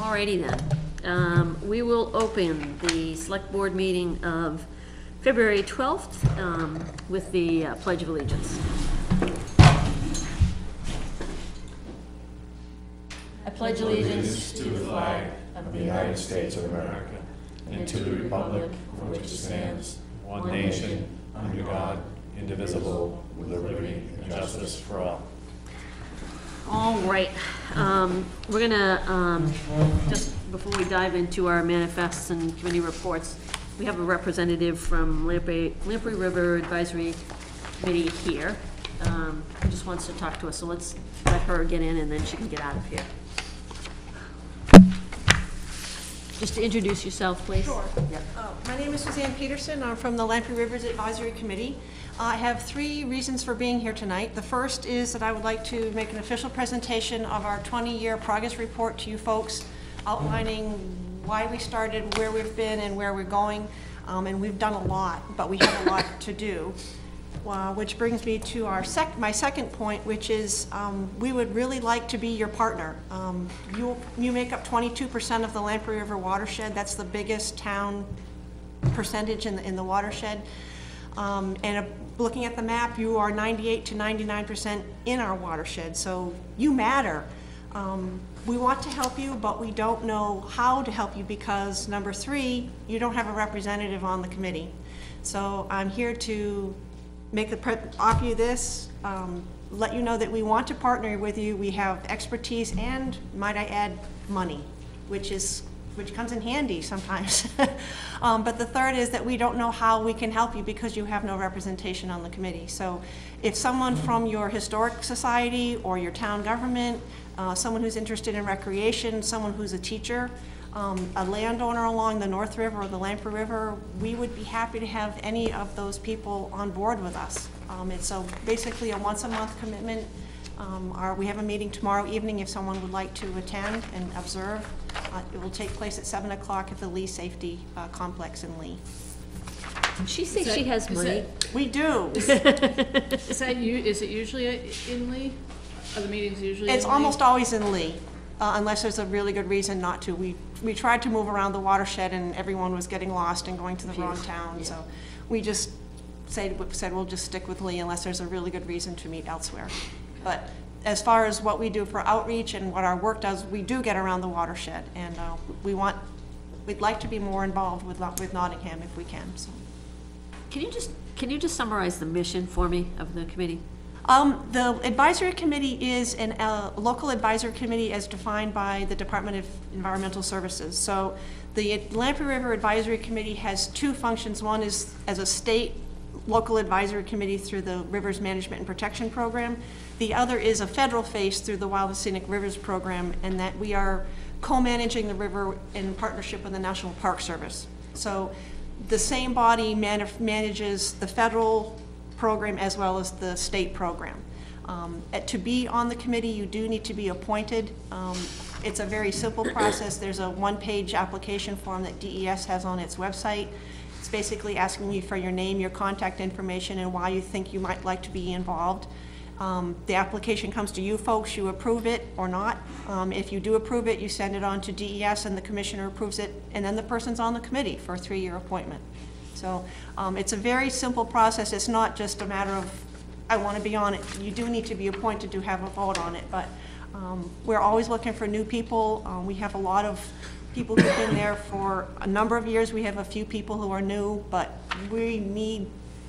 Alrighty then. We will open the Select Board meeting of February 12th with the Pledge of Allegiance. I pledge allegiance to the flag of the United States of America and to the republic for which it stands, one nation, under God, indivisible, with liberty and justice for all. All right. We're gonna, just before we dive into our manifests and committee reports, we have a representative from Lamprey River Advisory Committee here. Who just wants to talk to us, so let's let her get in and then she can get out of here. Just to introduce yourself, please. Sure. Yep. My name is Suzanne Peterson. I'm from the Lamprey Rivers Advisory Committee. I have 3 reasons for being here tonight. The first is that I would like to make an official presentation of our 20-year progress report to you folks, outlining why we started, where we've been, and where we're going. And we've done a lot, but we have a lot to do. Which brings me to our my second point, which is we would really like to be your partner. You make up 22% of the Lamprey River watershed. That's the biggest town percentage in the watershed. And looking at the map, you are 98 to 99% in our watershed, so you matter. We want to help you, but we don't know how to help you because, number 3, you don't have a representative on the committee. So I'm here to offer you this, let you know that we want to partner with you. We have expertise and, might I add, money, which comes in handy sometimes. But the third is that we don't know how we can help you because you have no representation on the committee. So if someone from your historic society or your town government, someone who's interested in recreation, someone who's a teacher, a landowner along the North River or the Lamprey River, we would be happy to have any of those people on board with us. It's basically a once-a-month commitment. We have a meeting tomorrow evening if someone would like to attend and observe. It will take place at 7 o'clock at the Lee Safety Complex in Lee. She says she has money. We do. Is it usually in Lee? Are the meetings usually It's in almost Lee? always in Lee, unless there's a really good reason not to. We tried to move around the watershed and everyone was getting lost and going to the wrong town. Yeah. So we just said we'll just stick with Lee unless there's a really good reason to meet elsewhere. But as far as what we do for outreach and what our work does, we do get around the watershed, and we'd like to be more involved with Nottingham if we can. So. Can you just summarize the mission for me of the committee? The advisory committee is a local advisory committee as defined by the Department of Environmental Services. So the Lamprey River Advisory Committee has 2 functions. One is as a state local advisory committee through the Rivers Management and Protection Program. The other is a federal face through the Wild and Scenic Rivers Program, and that we are co-managing the river in partnership with the National Park Service. So the same body manages the federal program as well as the state program. To be on the committee, you do need to be appointed. It's a very simple process. There's a 1-page application form that DES has on its website. It's basically asking you for your name, your contact information, and why you think you might like to be involved. The application comes to you folks, you approve it or not. If you do approve it, you send it on to DES and the commissioner approves it, and then the person's on the committee for a 3-year appointment. So it's a very simple process. It's not just a matter of, I want to be on it. You do need to be appointed to have a vote on it, but we're always looking for new people. We have a lot of people who've been there for a number of years. We have a few people who are new, but we need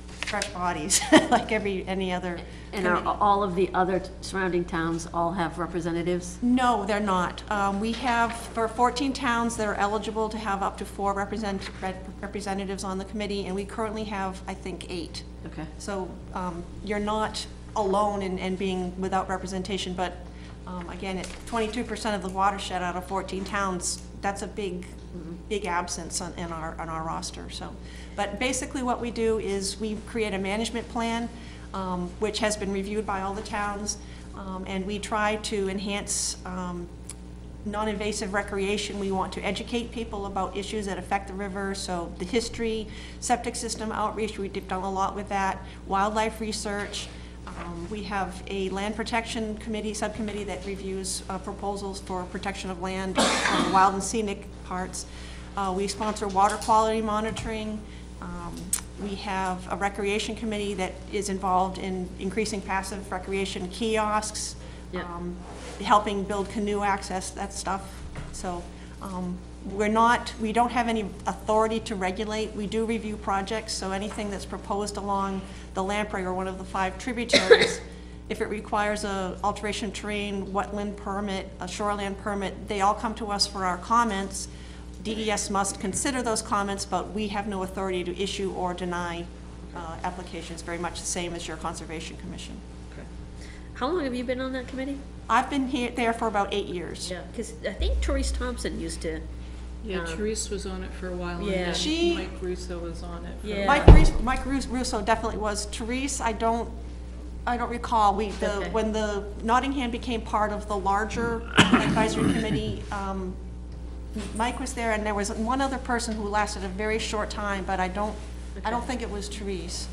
fresh bodies like any other And are all of the other surrounding towns all have representatives? No, they're not. We have, for 14 towns that are eligible to have up to 4 representatives on the committee, and we currently have, I think, 8. Okay. So you're not alone in being without representation, but again, at 22% of the watershed out of 14 towns, that's a big absence on our roster. So, but basically what we do is we create a management plan which has been reviewed by all the towns, and we try to enhance non-invasive recreation. We want to educate people about issues that affect the river, so the history, septic system outreach, we've done a lot with that, wildlife research, We have a land protection committee, subcommittee that reviews proposals for protection of land on the wild and scenic parts. We sponsor water quality monitoring. We have a recreation committee that is involved in increasing passive recreation kiosks, Yeah. helping build canoe access, that stuff. So we don't have any authority to regulate. We do review projects, so anything that's proposed along the Lamprey or one of the 5 tributaries, if it requires a alteration of terrain, wetland permit, a shoreland permit, they all come to us for our comments. DES must consider those comments, but we have no authority to issue or deny applications, very much the same as your Conservation Commission. How long have you been on that committee? I've been there for about 8 years. Yeah, because I think Therese Thompson used to. Yeah, Therese was on it for a while, Yeah. and She- then Mike Russo was on it. For Yeah. Mike Russo definitely was. Therese, I don't recall. Okay. When the Nottingham became part of the larger advisory committee, Mike was there, and there was one other person who lasted a very short time, but I don't think it was Therese.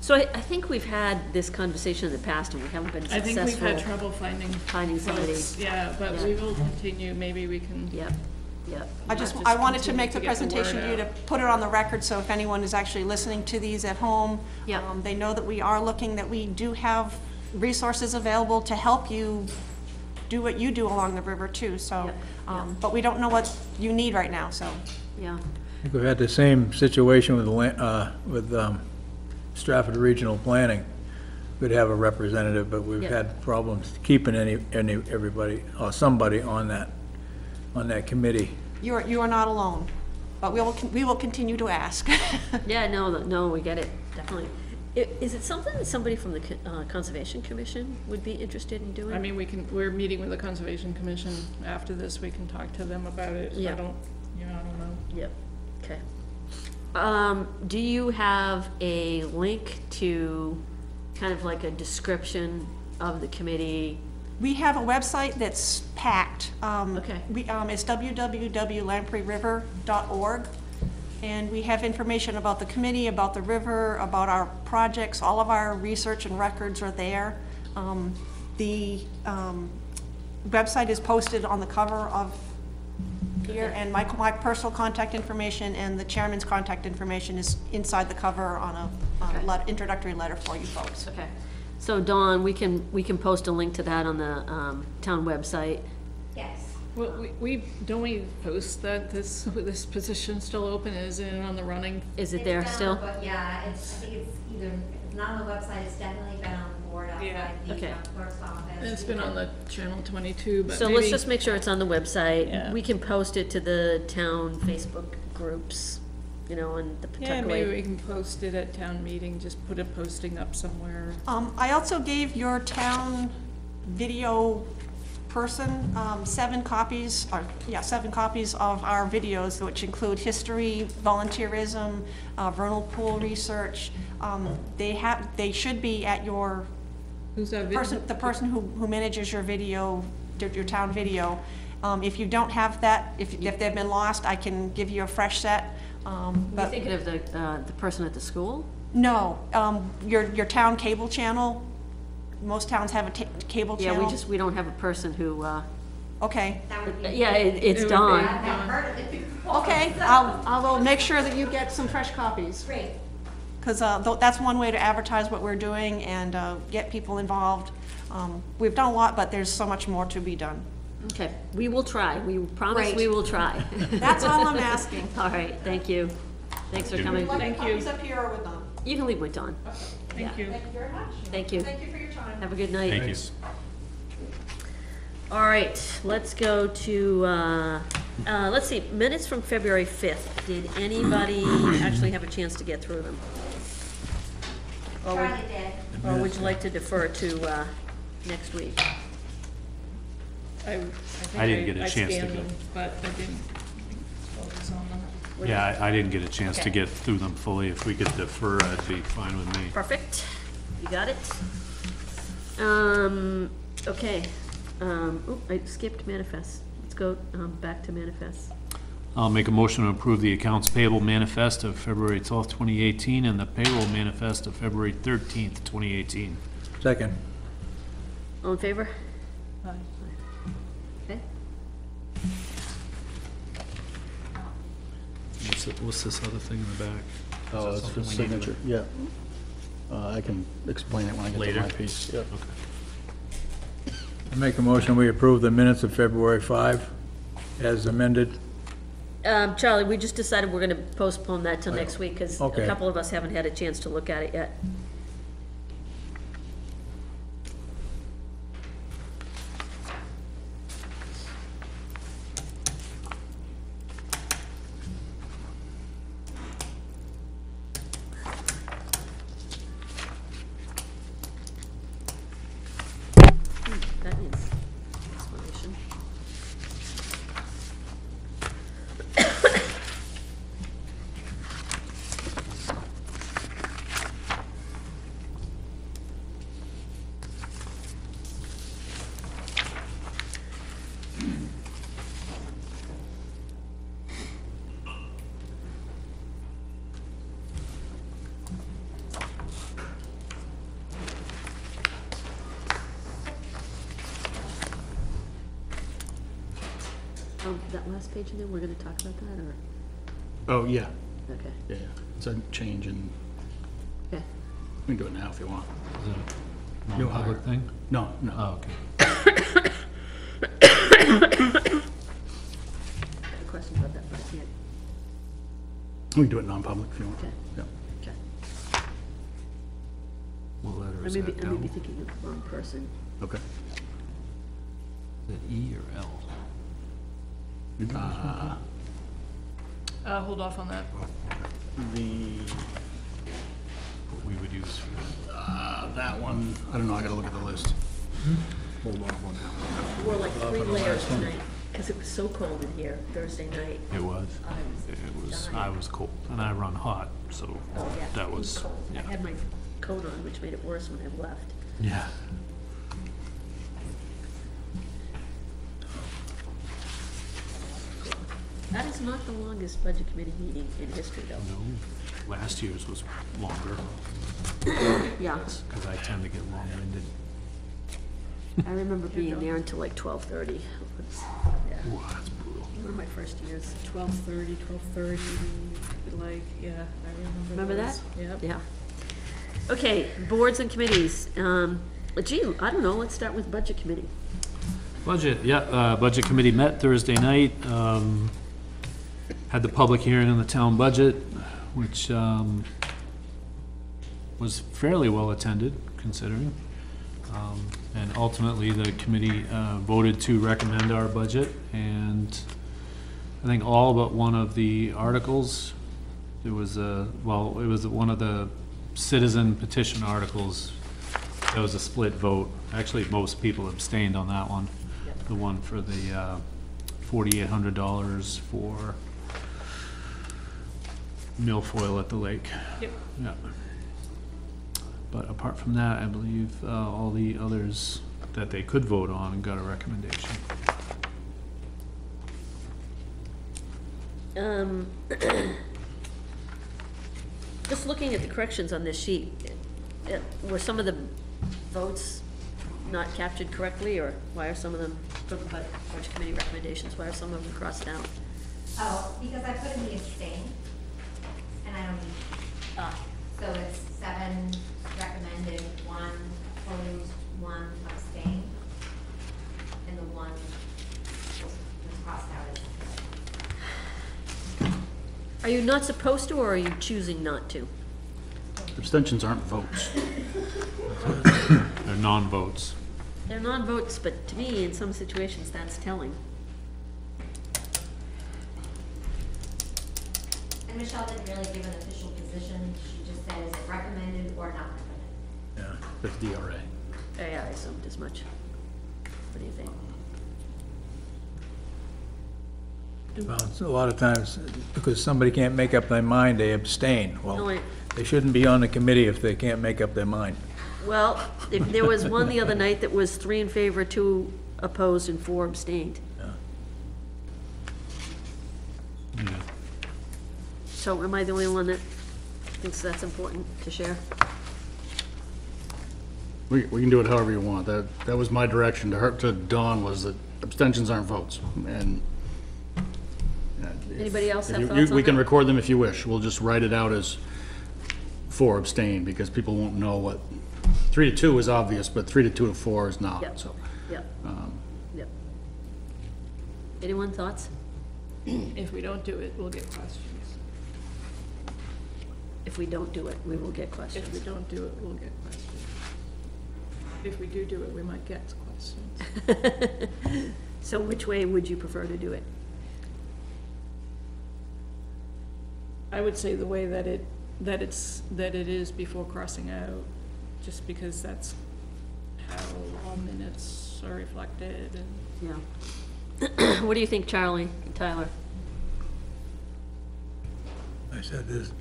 So I think we've had this conversation in the past and we haven't been I successful. think we've had trouble finding somebody. folks. Yeah, but Yeah. we will continue, maybe we can. Yep, yep. I wanted to continue make the to get the presentation word to you to out. put it on the record, so if anyone is actually listening to these at home, Yep. they know that we are looking, that we do have resources available to help you do what you do along the river too, so, Yep, yep. but we don't know what you need right now, so. Yeah, I think we've had the same situation with Stratford Regional Planning. We'd have a representative, but we've Yeah. had problems keeping everybody, or somebody on that committee. You are not alone, but we will continue to ask. yeah, no, we get it, definitely. Is it something that somebody from the Conservation Commission would be interested in doing? I mean, we're meeting with the Conservation Commission after this, we can talk to them about it. Yeah. I don't know. Yep, okay. Do you have a link to kind of like a description of the committee? We have a website that's packed. Okay. It's www.lampreyriver.org, and we have information about the committee, about the river, about our projects. All of our research and records are there. The website is posted on the cover of here, and my personal contact information and the chairman's contact information is inside the cover on a introductory letter for you folks. Okay, so Dawn, we can post a link to that on the town website. Yes. Well, we post that this position's still open, is it on the running? Is it there It's down, still? But yeah, I think it's either, if it's not on the website, it's definitely been on the board Yeah. outside the Okay. clerk's office. And it's been on the Channel 22, but So maybe. let's just make sure it's on the website. Yeah. We can post it to the town Facebook groups, and the Yeah, maybe Pawtucket. we can post it at town meeting, just put a posting up somewhere. I also gave your town video person 7 copies of our videos, which include history, volunteerism, vernal pool research. They should be at your Who's that? the person who manages your video, your town video. If you don't have that, if they've been lost, I can give you a fresh set. You're But thinking of the person at the school? no, your town cable channel. Most towns have a cable Yeah, channel. we don't have a person who, Okay, That would be. yeah, it's It would be- Dawn. I've never heard of it before. okay, I'll make sure that you get some fresh copies. Great. Because that's one way to advertise what we're doing and get people involved. We've done a lot, but there's so much more to be done. Okay, we will try. We promise Great. we will try. That's all I'm asking. All right, thank you. Thanks for coming. Like Thank you. copies up here or with them? You can leave with Dawn. Thank you. Thank you very much. Thank you. Thank you for your time. Have a good night. Thank you. All right, let's go to, let's see, minutes from February 5th. Did anybody actually have a chance to get through them? Or would- Charlie did. Or would you like to defer to next week? I didn't get a chance to scanned go. them, but I didn't focus on them. Yeah, I didn't get a chance to Okay. get through them fully. If we could defer, that'd be fine with me. Perfect. You got it? Okay. I skipped manifest. Let's go back to manifest. I'll make a motion to approve the accounts payable manifest of February 12th, 2018, and the payroll manifest of February 13th, 2018. Second. All in favor? Aye. Okay. What's this other thing in the back? Oh, it's for signature, yeah. I can explain it when I get to Later? my piece. Yep. I make a motion, we approve the minutes of February 5 as amended. Charlie, we just decided we're gonna postpone that till next week, because a Okay. couple of us haven't had a chance to look at it yet. That needs explanation. That last page in there, we're gonna talk about that, or, Oh, yeah, okay, yeah, yeah. It's a change and okay. we can do it now if you want. Is it a You'll non-public hire. thing? No, no. Oh, okay. I have a question about that, but I can't, We can do it non-public if you want. Okay. Yeah. okay. What letter I is may that be, I may be down? thinking of the wrong person. Okay. Is it E or L? Hold off on that. The, What we would use for that one, I don't know, I gotta look at the list. hold off on that. Wore like 3 layers tonight, because it was so cold in here Thursday night. It was. I was I dying. was cold, and I run hot, so Oh, yeah, that it was, cold. I yeah. had my coat on, which made it worse when I left. Yeah. That is not the longest budget committee meeting in history, though. No, last year's was longer, Yeah, because I tend to get long-winded. I remember being there until like 12:30. Yeah, Ooh, that's brutal. one of my first years. 12:30, 12:30, like, yeah, I remember Remember that? those. Yep. Yeah. Okay, boards and committees. Gee, I don't know, let's start with budget committee. Budget, yeah, Budget Committee met Thursday night, had the public hearing on the town budget, which was fairly well attended, considering. And ultimately, the committee voted to recommend our budget, and I think all but one of the articles, it was one of the citizen petition articles, there was a split vote. Actually, most people abstained on that one. The one for the $4,800 for milfoil at the lake. Yep. Yeah. But apart from that, I believe all the others that they could vote on got a recommendation. Just looking at the corrections on this sheet, were some of the votes not captured correctly, or why are some of them, from the budget committee recommendations, why are some of them crossed out? Oh, because I put in the abstain, and I don't need, Ah, so it's 7 recommended, 1 opposed, 1 abstain, and the 1 was crossed out as. are you not supposed to, or are you choosing not to? Abstentions aren't votes. They're non-votes. They're non-votes, but to me, in some situations, that's telling. And Michelle didn't really give an official position, she just said, is it recommended or not recommended? Yeah, it's DRA. Yeah, I assumed as much. What do you think? Well, it's a lot of times, because somebody can't make up their mind, they abstain. No, Well, wait. they shouldn't be on the committee if they can't make up their mind. Well, if there was one the other night that was 3 in favor, 2 opposed, and 4 abstained. So am I the only one that thinks that's important to share? We can do it however you want. That was my direction to her, to Dawn, was that abstentions aren't votes, and. Anybody else have if you- thoughts on We can that? record them if you wish. We'll just write it out as 4 abstain, because people won't know what, 3 to 2 is obvious, but 3 to 2 to 4 is Yep. not, so. Yep. Yep. Anyone thoughts? If we don't do it, we'll get questions. If we don't do it, we will get If we questions. don't do it, we'll get questions. If we do it, we might get questions. So which way would you prefer to do it? I would say the way that it is before crossing out, just because that's how all minutes are reflected and. Yeah. What do you think, Charlie and Tyler? I said there's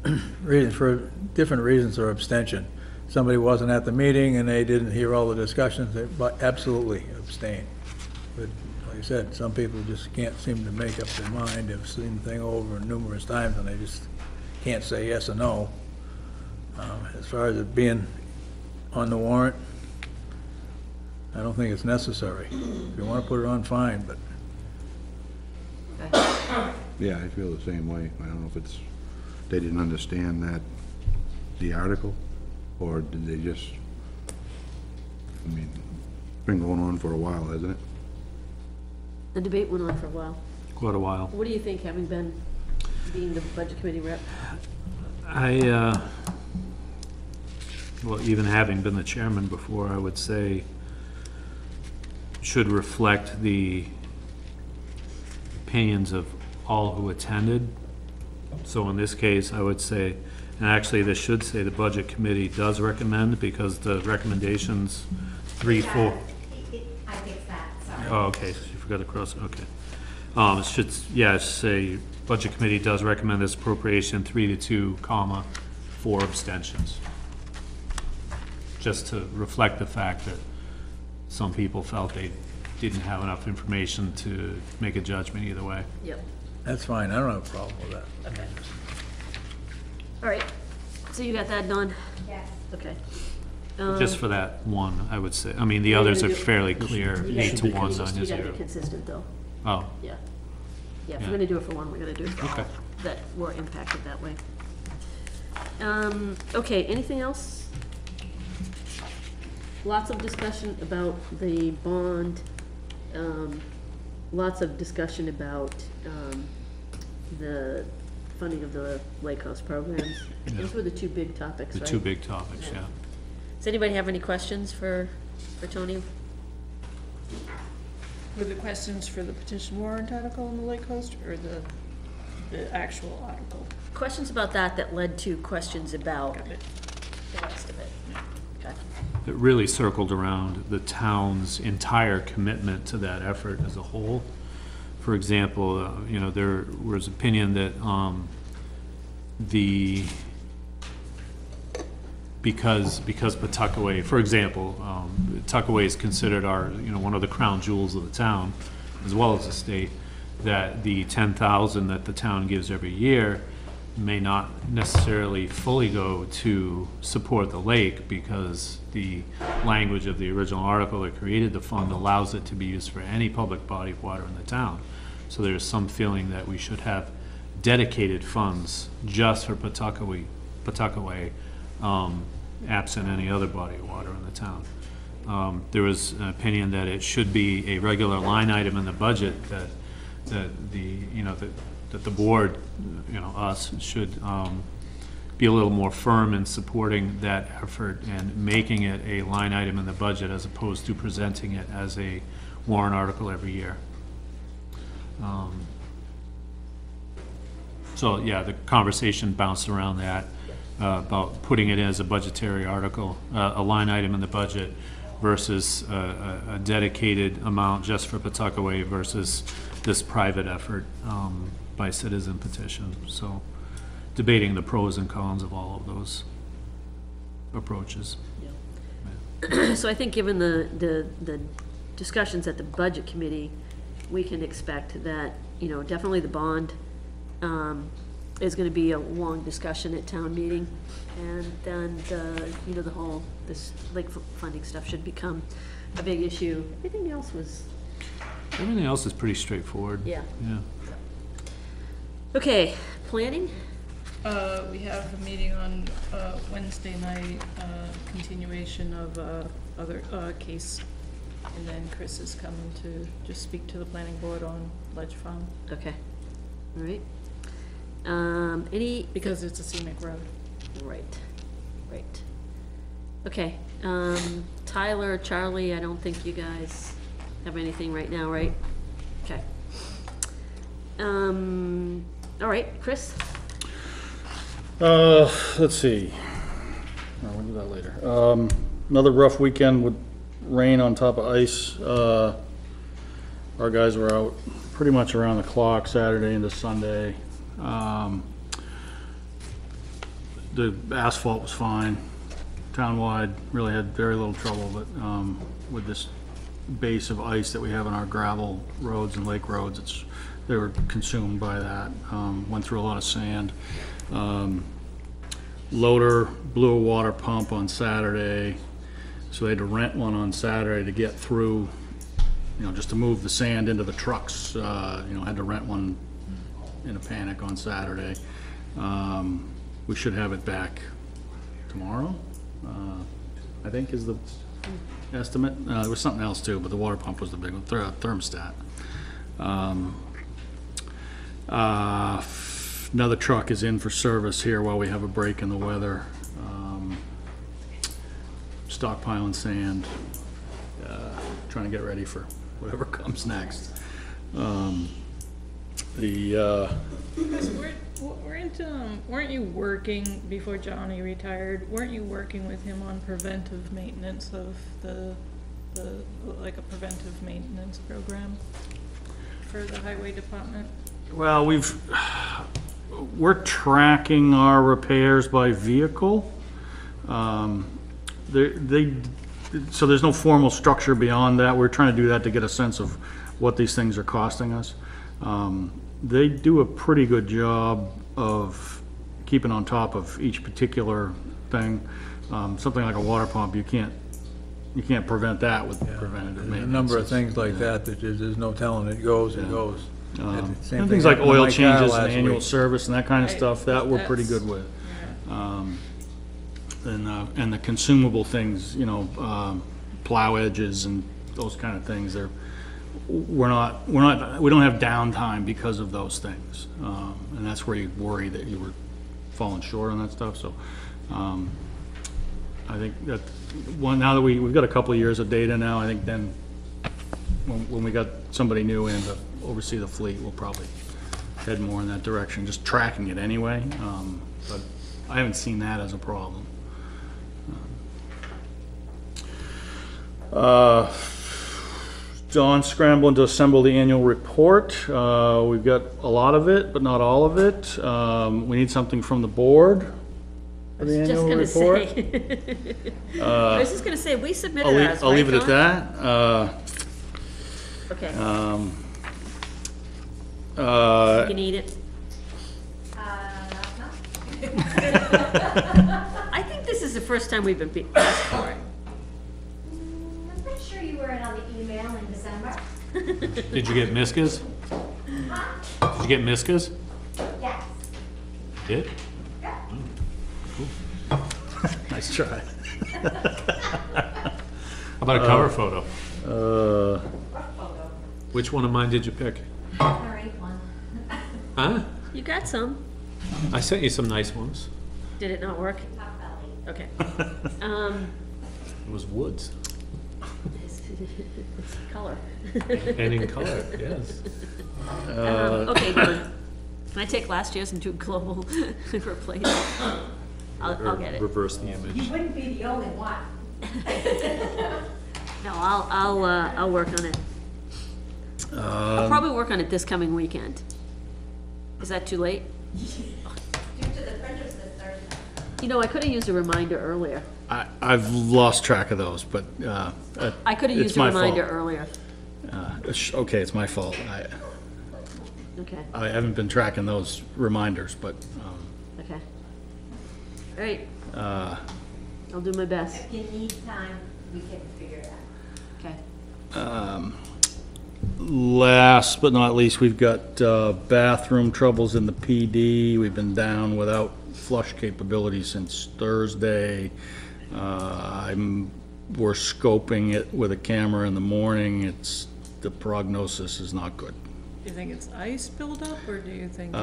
reasons for, different reasons for abstention. Somebody wasn't at the meeting and they didn't hear all the discussions, they but absolutely abstain. But like I said, some people just can't seem to make up their mind. They've seen the thing over numerous times and they just can't say yes or no. As far as it being on the warrant, I don't think it's necessary. If you want to put it on, fine, but Yeah, I feel the same way. I don't know if it's, they didn't understand that, the article, or did they just, I mean, it's been going on for a while, hasn't it? The debate went on for a while. Quite a while. What do you think, having been, being the budget committee rep? Well, even having been the chairman before, I would say should reflect the opinions of all who attended. So in this case, I would say, and actually this should say the budget committee does recommend, because the recommendations 3, 4. I fixed that, sorry. Oh, okay, so you forgot to cross, okay. It should, yeah, it should say, budget committee does recommend this appropriation 3 to 2, comma, 4 abstentions. Just to reflect the fact that some people felt they didn't have enough information to make a judgment either way. Yep. that's fine. I don't have a problem with that. Okay. All right. So you got that done? Yes. Okay. Just for that one, I would say. I mean, the others are fairly clear, You 8 gotta to be 1, 9 to consistent. You gotta 0. be consistent, though. Oh, Yeah. Yeah, if Yeah. we're gonna do it for one, we're gonna do it for all Okay. that were impacted that way. Okay, anything else? Lots of discussion about the bond, lots of discussion about, the funding of the Lake House programs. Those were the two big topics, the right? two big topics, yeah. Does anybody have any questions for Tony? Were the questions for the petition warrant article on the Lake Coast, or the actual article? Questions about that led to questions about Got it. the rest of it. Okay. It really circled around the town's entire commitment to that effort as a whole. For example, you know, there was opinion that because Pawtuckaway, for example, Pawtuckaway is considered our, you know, one of the crown jewels of the town, as well as the state, that the 10,000 that the town gives every year may not necessarily fully go to support the lake, because the language of the original article that created the fund allows it to be used for any public body of water in the town. So there's some feeling that we should have dedicated funds just for Pawtuckaway, absent any other body of water in the town. There was an opinion that it should be a regular line item in the budget, that the, you know, that the board, you know, us, should be a little more firm in supporting that effort and making it a line item in the budget, as opposed to presenting it as a warrant article every year. So, yeah, the conversation bounced around that, about putting it as a budgetary article, a line item in the budget, versus a dedicated amount just for Pawtuckaway versus this private effort by citizen petition. So debating the pros and cons of all of those approaches. So I think, given the discussions at the budget committee, we can expect that, you know, definitely the bond is gonna be a long discussion at town meeting. And then the whole, this lake funding stuff should become a big issue. Everything else was, Everything else is pretty straightforward. yeah. Yeah. Okay, planning? We have a meeting on Wednesday night, continuation of other case. And then Chris is coming to just speak to the planning board on Ledge Farm, Okay, all right. Any, because it's a scenic road. right. Okay, Tyler, Charlie, I don't think you guys have anything right now, right? Okay. All right, Chris? Let's see. We'll do that later. Another rough weekend with rain on top of ice. Our guys were out pretty much around the clock Saturday into Sunday. The asphalt was fine. Townwide really had very little trouble, but with this base of ice that we have on our gravel roads and lake roads, they were consumed by that. Went through a lot of sand. Loader blew a water pump on Saturday, so they had to rent one on Saturday to get through, just to move the sand into the trucks. Had to rent one in a panic on Saturday. We should have it back tomorrow, I think is the estimate. There was something else too, but the water pump was the big one, thermostat. Another truck is in for service here while we have a break in the weather. Stockpiling sand, trying to get ready for whatever comes next. Weren't you working, before Johnny retired, weren't you working with him on preventive maintenance of like a preventive maintenance program for the highway department? Well, we're tracking our repairs by vehicle. So there's no formal structure beyond that. We're trying to do that to get a sense of what these things are costing us. They do a pretty good job of keeping on top of each particular thing. Something like a water pump, you can't prevent that with preventative maintenance. A number of things like that, there's no telling, it goes. And Same things thing like happened to oil my car changes and last annual week. service and that kind of Right, stuff, that we're pretty that's- good with. And the consumable things, plow edges and those kind of things, we don't have downtime because of those things. And that's where you worry that you were falling short on that stuff, so, I think that, now that we've got a couple of years of data now, I think then, when we got somebody new in to oversee the fleet, we'll probably head more in that direction, just tracking it anyway, but I haven't seen that as a problem. John's scrambling to assemble the annual report. We've got a lot of it, but not all of it. We need something from the board for the Just annual gonna report. say. I was just gonna say, we submitted ours, I'll leave it right, at John? that. Okay, Uh, you can eat it. No. I think this is the first time we've been asked for it. I'm pretty sure you were in on the email in December. Did you get Miskas? Huh? Did you get Miskas? Yes. Did? Yeah. Nice try. How about a cover photo? Rough photo. Which one of mine did you pick? There ain't one. Huh? You got some. I sent you some nice ones. Did it not work? Top belly. Okay. It was woods. It's color. And in color, yes. Okay, Don. Can I take last year's and do global replace? I'll get it. Reverse the image. You wouldn't be the only one. No, I'll work on it. I'll probably work on it this coming weekend. Is that too late? Due to the printers this Thursday. I could have used a reminder earlier. I've lost track of those, but, I could have it's used a my reminder fault. earlier. Okay, it's my fault. Okay, I haven't been tracking those reminders, but, okay. All right. I'll do my best. If you need time, we can figure it out. Okay. last but not least, we've got bathroom troubles in the PD. We've been down without flush capability since Thursday. We're scoping it with a camera in the morning. The prognosis is not good. Do you think it's ice buildup, or do you think?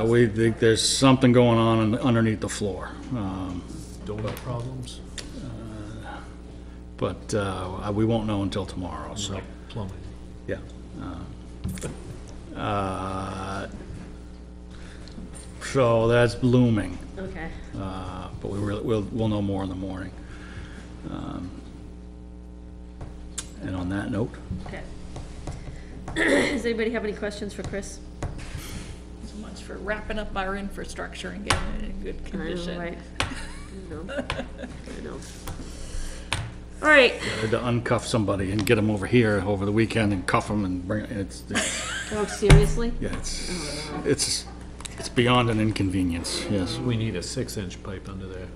We think there's something going on underneath the floor. Donut problems? But we won't know until tomorrow, so, Like plumbing? yeah. So that's blooming, Okay. but we'll know more in the morning. And on that note, Okay. Does anybody have any questions for Chris? So much for wrapping up our infrastructure and getting it in good condition. I know, right? I know. I know. All right. I had to uncuff somebody and get them over here over the weekend and cuff them and bring, Oh, seriously? yeah, it's beyond an inconvenience, yes. We need a 6-inch pipe under there.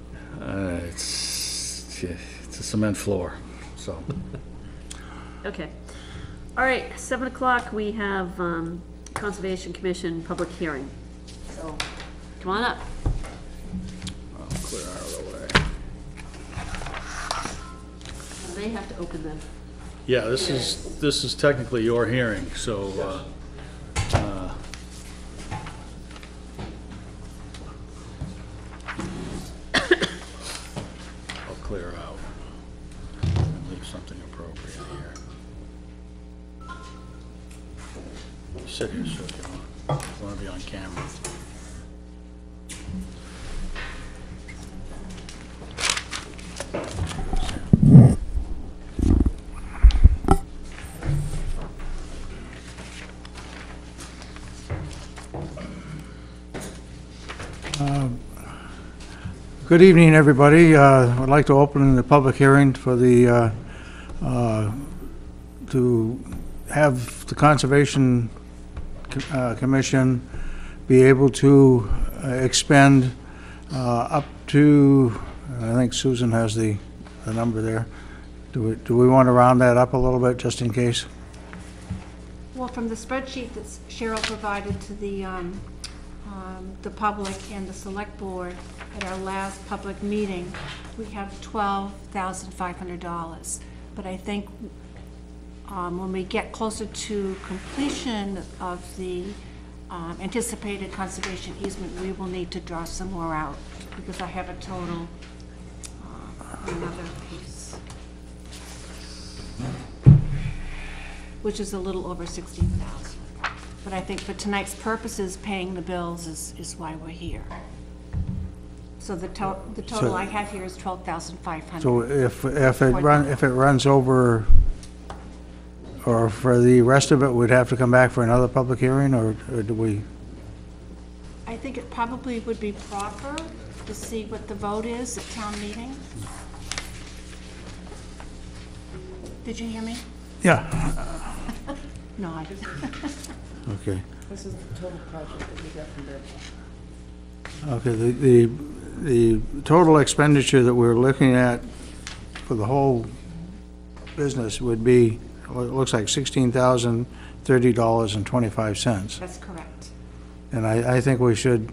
It's a cement floor, so. Okay. All right, 7 o'clock, we have Conservation Commission public hearing. So, come on up. I'll clear out of the way. They have to open them. Yeah, this is technically your hearing, so, I'll clear out and leave something appropriate here. Sit here, so you want to be on camera. Good evening, everybody. I'd like to open the public hearing for the, to have the Conservation Commission be able to expend up to, I think Susan has the number there. Do we want to round that up a little bit, just in case? Well, from the spreadsheet that Cheryl provided to the public and the select board at our last public meeting, we have $12,500. But I think when we get closer to completion of the anticipated conservation easement, we will need to draw some more out, because I have a total, another piece, which is a little over 16,000. But I think for tonight's purposes, paying the bills is why we're here. So the total I have here is 12,500. So if it runs over, or for the rest of it, we'd have to come back for another public hearing, or do we? I think it probably would be proper to see what the vote is at town meeting. Did you hear me? Yeah. No, I didn't. Okay. This is the total project that we got from Bill. Okay, the total expenditure that we're looking at for the whole business would be, well, it looks like $16,030.25. That's correct. And I think we should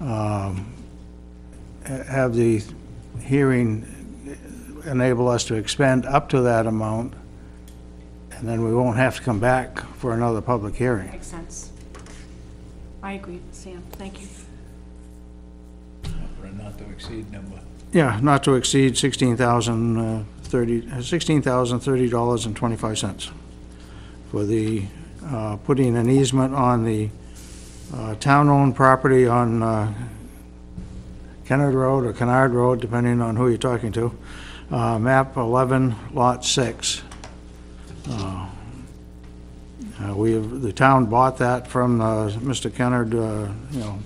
have the hearing enable us to expend up to that amount, and then we won't have to come back for another public hearing. Makes sense. I agree, Sam. Thank you. For a not to exceed number. Yeah, not to exceed $16,030.25 for the putting an easement on the town-owned property on Kennard Road or Kennard Road, depending on who you're talking to, map 11, lot 6. The town bought that from Mr. Kennard,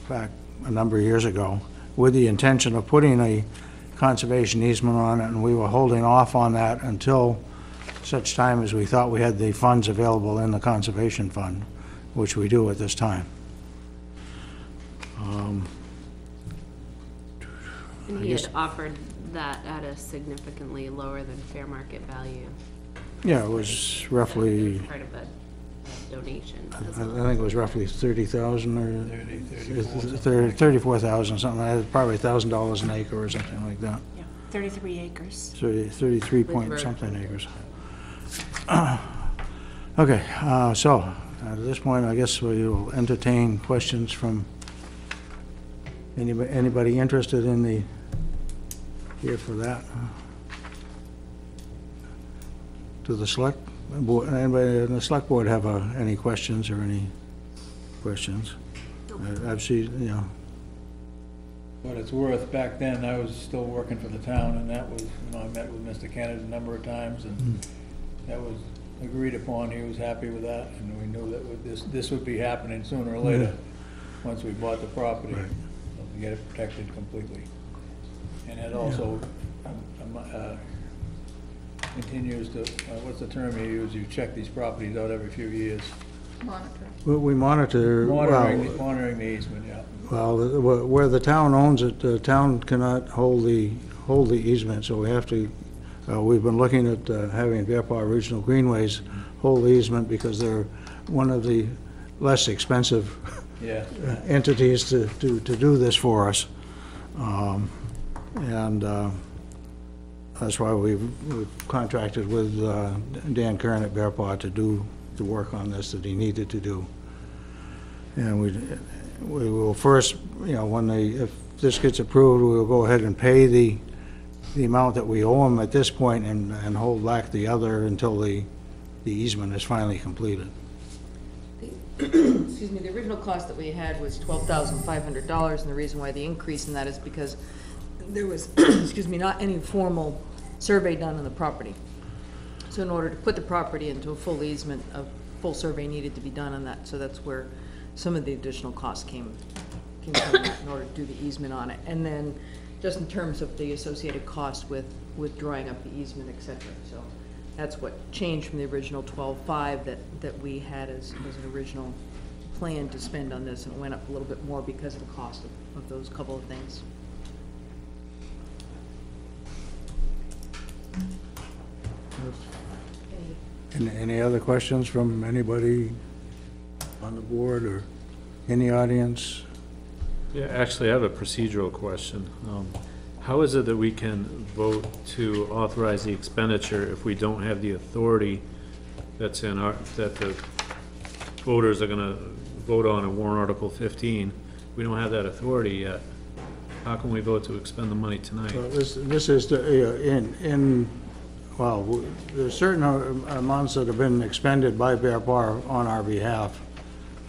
back a number of years ago, with the intention of putting a conservation easement on it, and we were holding off on that until such time as we thought we had the funds available in the conservation fund. which we do at this time. And he had offered that at a significantly lower than fair market value. Yeah, it was roughly, Part of a donation. I think it was roughly 30,000 or 34,000, something like that, probably $1,000 an acre or something like that. Yeah, 33 acres. 33 point something acres. Okay, so at this point, I guess we will entertain questions from anybody interested in the, here for that. To the select board, anybody in the select board have any questions or any questions? I've seen, you know. What it's worth, back then, I was still working for the town, and that was, I met with Mr. Kennedy a number of times, and that was agreed upon. He was happy with that, and we knew that this would be happening sooner or later, once we bought the property, so to get it protected completely. And it also continues to, what's the term you use? You check these properties out every few years. Monitor. We monitor, Monitoring the easement, yeah. well, where the town owns it, the town cannot hold the easement, so we have to, we've been looking at having Bear Paw Regional Greenways hold the easement because they're one of the less expensive Yeah. entities to do this for us. And that's why we've contracted with Dan Kern at Bear Paw to do the work on this that he needed to do. And we will first, you know, if this gets approved, we'll go ahead and pay the amount that we owe them at this point and hold back the other until the easement is finally completed. Excuse me, the original cost that we had was $12,500, and the reason why the increase in that is because there was, excuse me, not any formal survey done on the property. So in order to put the property into a full easement, a full survey needed to be done on that, so that's where some of the additional costs came from that in order to do the easement on it. And then just in terms of the associated cost with drawing up the easement, et cetera. So that's what changed from the original 12.5 that we had as an original plan to spend on this, and it went up a little bit more because of the cost of those couple of things. Any other questions from anybody on the board or in the audience? Yeah, actually, I have a procedural question. How is it that we can vote to authorize the expenditure if we don't have the authority that's in that the voters are gonna vote on in warrant Article 15? We don't have that authority yet. How can we vote to expend the money tonight? Well, this is well, there's certain amounts that have been expended by Bear Paw on our behalf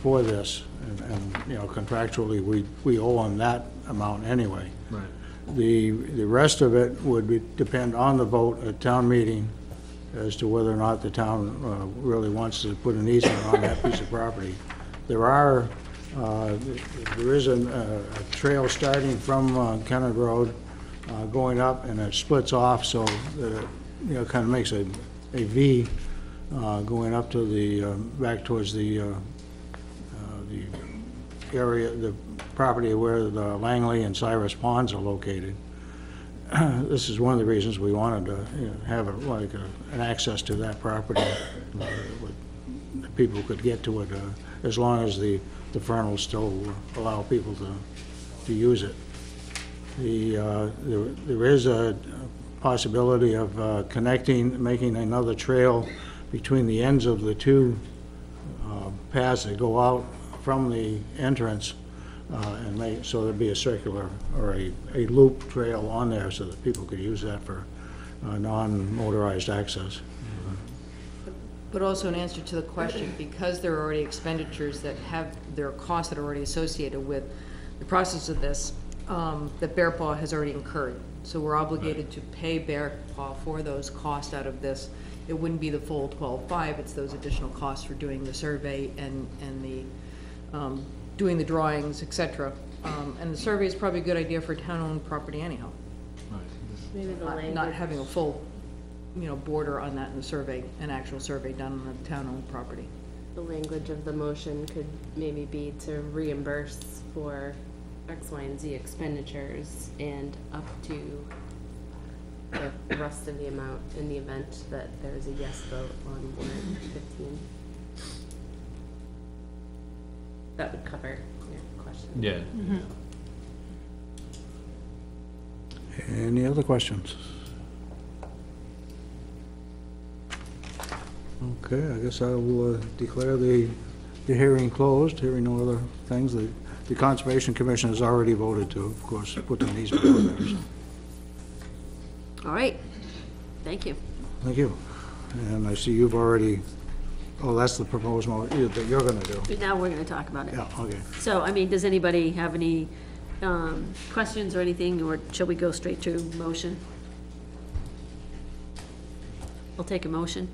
for this, and you know, contractually, we owe them that amount anyway. Right. The rest of it would depend on the vote at town meeting as to whether or not the town really wants to put an easement on that piece of property. There is a trail starting from Kennard Road going up, and it splits off so that it, you know, kind of makes a V going up to the back towards the area, the property where the Langley and Cyrus Ponds are located. This is one of the reasons we wanted to, you know, have an access to that property. People could get to it as long as the Fernals still allow people to use it. There is a possibility of making another trail between the ends of the two paths that go out from the entrance, and so there'd be a circular or a loop trail on there so that people could use that for non-motorized access. But also in answer to the question, because there are already expenditures that there are costs that are already associated with the process of this, that Bear Paw has already incurred. So we're obligated to pay Bear Paw for those costs out of this. It wouldn't be the full 12.5, it's those additional costs for doing the survey and the doing the drawings, et cetera. And the survey is probably a good idea for town-owned property anyhow. Maybe the Not having a full, you know, border on that in the survey, an actual survey done on a town-owned property. the language of the motion could maybe be to reimburse for X, Y, and Z expenditures and up to the rest of the amount in the event that there's a yes vote on warrant 15. That would cover your question. Yeah. Any other questions? Okay, I guess I will declare the hearing closed, hearing no other things. The Conservation Commission has already voted to, of course, put an easement on there. So. All right, thank you. Thank you. And I see you've already, oh, that's the proposed motion that you're going to do. Now we're gonna talk about it. Yeah, okay. So, I mean, does anybody have any questions or anything, or shall we go straight to motion? I'll take a motion.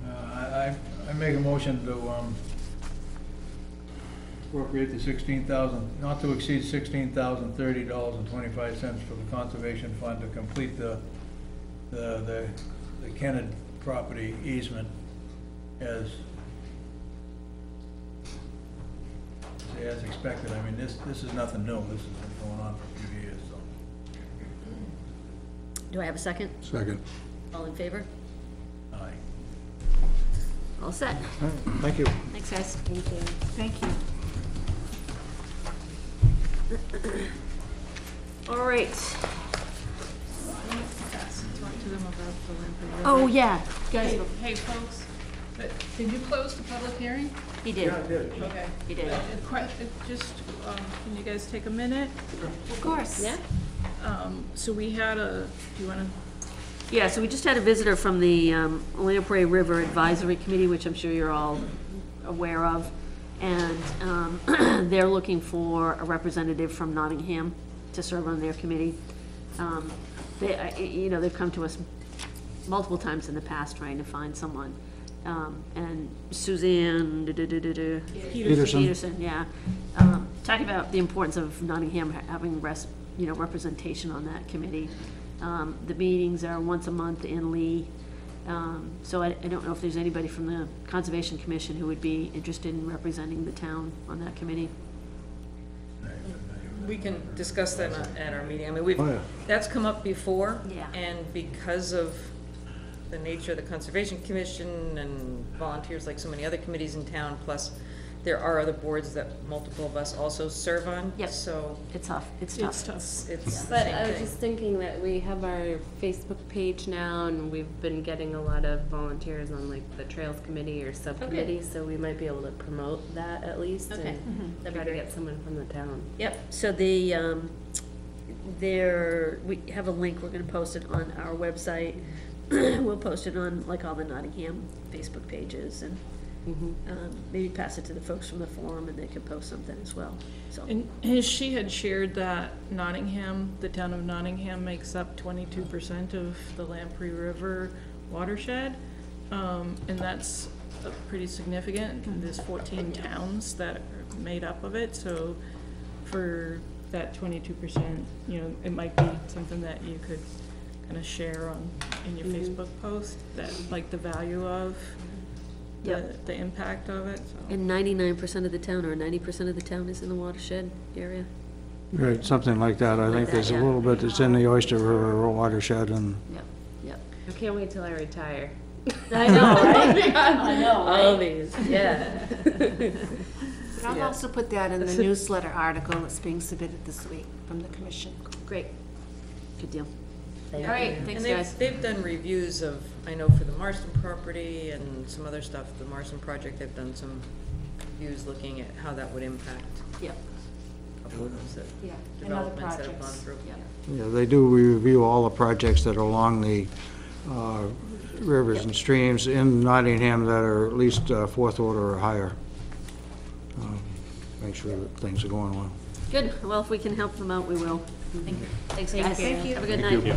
I make a motion to appropriate the not to exceed $16,030.25 for the Conservation Fund to complete the Kennedy property easement as expected. I mean, this is nothing new. This has been going on for a few years, so. Do I have a second? Second. All in favor? Aye. All set. All right, thank you. Thanks, guys. Thank you. Thank you. All right. Talk to them about the Lamprey River. Oh, yeah, guys, Hey, folks, did you close the public hearing? he did. Okay. He did. Just, can you guys take a minute? Of course. Yeah? So we had do you wanna? Yeah, so we just had a visitor from the Lamprey River Advisory Committee, which I'm sure you're all aware of. And they're looking for a representative from Nottingham to serve on their committee. They've come to us multiple times in the past trying to find someone. And Suzanne Peterson, yeah, talking about the importance of Nottingham having representation on that committee. The meetings are once a month in Lee. So I don't know if there's anybody from the Conservation Commission who would be interested in representing the town on that committee. We can discuss that at our meeting. I mean, Oh, yeah. that's come up before. Yeah. And because of the nature of the Conservation Commission and volunteers like so many other committees in town, plus there are other boards that multiple of us also serve on. Yep. So It's tough, it's It's tough. tough. it's the But same I was thing. just thinking that we have our Facebook page now, and we've been getting a lot of volunteers on like the Trails Committee or subcommittee, so we might be able to promote that at least Okay. and That'd be try to great. get someone from the town. Yep, so we have a link, we're gonna post it on our website. We'll post it on like all the Nottingham Facebook pages and maybe pass it to the folks from the forum and they can post something as well, so. And she had shared that Nottingham, the town of Nottingham makes up 22% of the Lamprey River watershed. And that's pretty significant. There's 14 towns that are made up of it, so for that 22%, it might be something that you could kind of share in your Facebook post, that like the value of Yep. the impact of it, so. And 99% of the town, or 90% of the town is in the watershed area? Right, something like that. I think that, there's a yeah. little bit that's in the Oyster River watershed and Yep, yep. I can't wait till I retire. I know, right? I know, All these, yeah. But I'll also put that in the newsletter article that's being submitted this week from the commission. Great, good deal. All Thank right, you. thanks, And guys. they've done reviews of, I know for the Marston property and some other stuff, the Marston project, they've done some reviews looking at how that would impact Yep, a couple of those Yeah, and other developments that have gone projects. through. yep. yeah, they do review all the projects that are along the rivers and streams in Nottingham that are at least fourth order or higher. Make sure that things are going well. Good, well, if we can help them out, we will. Thanks, guys. Thank you. Have a good night.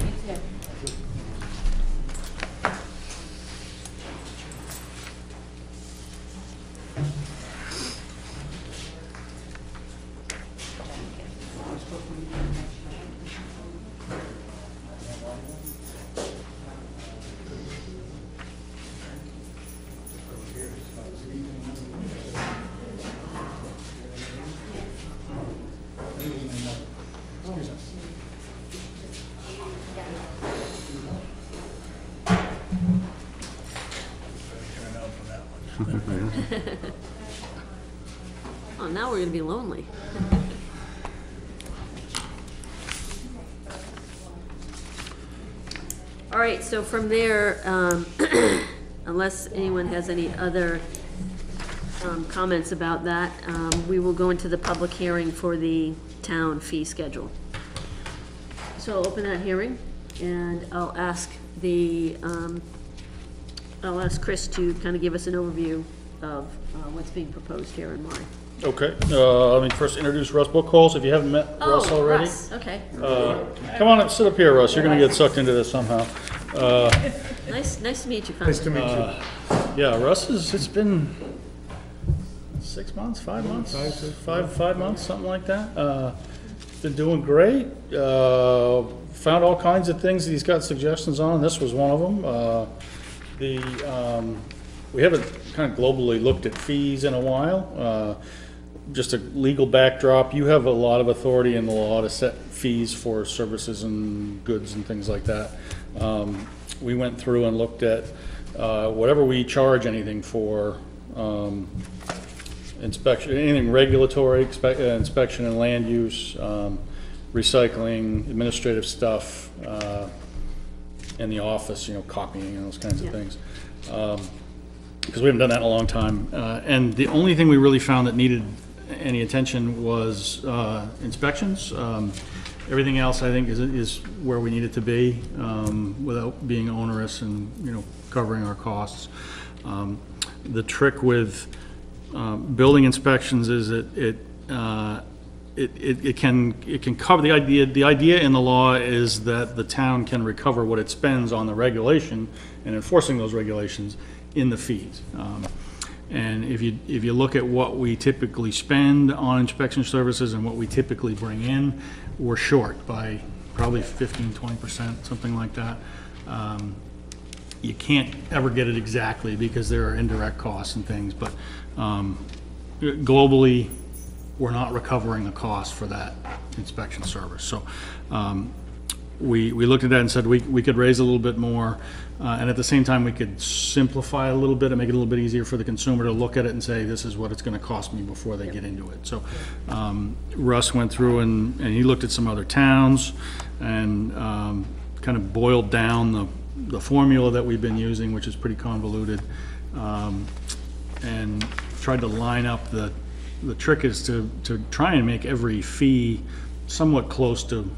Oh, now we're gonna be lonely. All right, so from there, unless anyone has any other comments about that, we will go into the public hearing for the town fee schedule. So I'll open that hearing, and I'll ask Chris to kind of give us an overview of what's being proposed here and why. Okay, let me first introduce Russ Buchholz, if you haven't met Russ already. Russ, okay. Come on up, sit up here, Russ, you're gonna get sucked into this somehow. Nice to meet you, Connie. Nice to meet you. Yeah, Russ it's been 6 months, 5 months? Five months, something like that. Been doing great. Found all kinds of things that he's got suggestions on. This was one of them. We haven't kind of globally looked at fees in a while. Just a legal backdrop. You have a lot of authority in the law to set fees for services and goods and things like that. We went through and looked at whatever we charge anything for. Inspection, anything regulatory, inspection and land use, recycling, administrative stuff, in the office, copying and those kinds of things. Because we haven't done that in a long time. And the only thing we really found that needed any attention was inspections. Everything else, I think, is where we need it to be without being onerous and covering our costs. The trick with building inspections is it can cover the idea. The idea in the law is that the town can recover what it spends on the regulation and enforcing those regulations in the fees. And if you look at what we typically spend on inspection services and what we typically bring in, we're short by probably 15-20%, something like that. You can't ever get it exactly because there are indirect costs and things, but globally, we're not recovering the cost for that inspection service. So we looked at that and said we could raise a little bit more, and at the same time we could simplify a little bit and make it a little bit easier for the consumer to look at it and say this is what it's going to cost me before they get into it. So Russ went through and he looked at some other towns and kind of boiled down the formula that we've been using, which is pretty convoluted, and tried to line up the trick is to try and make every fee somewhat close to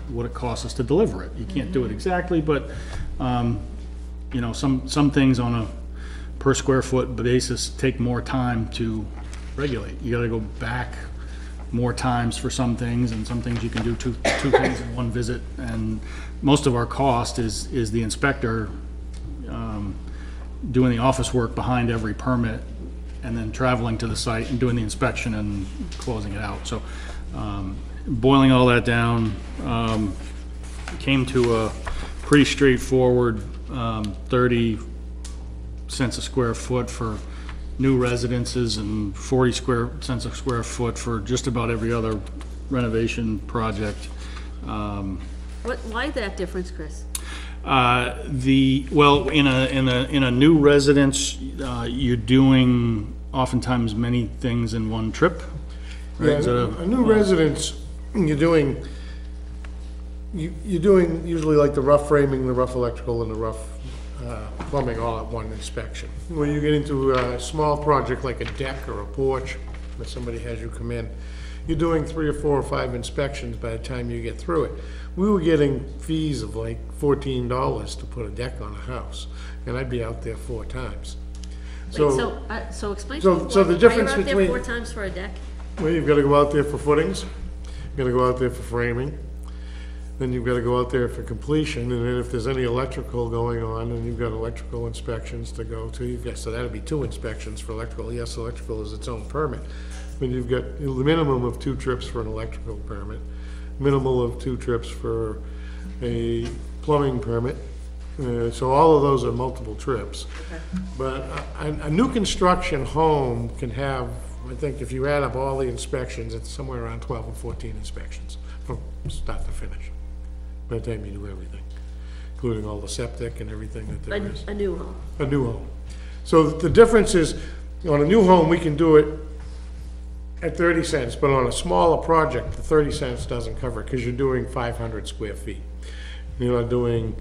what it costs us to deliver it. You can't do it exactly, but some things on a per square foot basis take more time to regulate. You got to go back more times for some things, and some things you can do two things in one visit. And most of our cost is the inspector doing the office work behind every permit, and then traveling to the site and doing the inspection and closing it out. So boiling all that down, came to a pretty straightforward 30 cents a square foot for new residences and 40 cents a square foot for just about every other renovation project. Why that difference, Chris? Well, in a new residence, you're doing oftentimes many things in one trip. Right? Yeah, a new residence, you're doing usually like the rough framing, the rough electrical, and the rough plumbing all at one inspection. When you get into a small project like a deck or a porch, where somebody has you come in, you're doing 3 or 4 or 5 inspections by the time you get through it. We were getting fees of like $14 to put a deck on a house, and I'd be out there 4 times. So explain. So the difference Why you're out there between 4 times for a deck? Well, you've got to go out there for footings, you've got to go out there for framing, then you've got to go out there for completion, and then if there's any electrical going on, then you've got electrical inspections to go to. So that'd be 2 inspections for electrical. Yes, electrical is its own permit, but you've got the minimum of 2 trips for an electrical permit, minimal of 2 trips for a plumbing permit. So all of those are multiple trips. Okay. But a new construction home can have, I think if you add up all the inspections, it's somewhere around 12 or 14 inspections from start to finish, by the time you do everything, including all the septic and everything that there is. A new home. A new home. So the difference is, on a new home, we can do it at 30 cents, but on a smaller project, the 30 cents doesn't cover it, because you're doing 500 square feet. You're not doing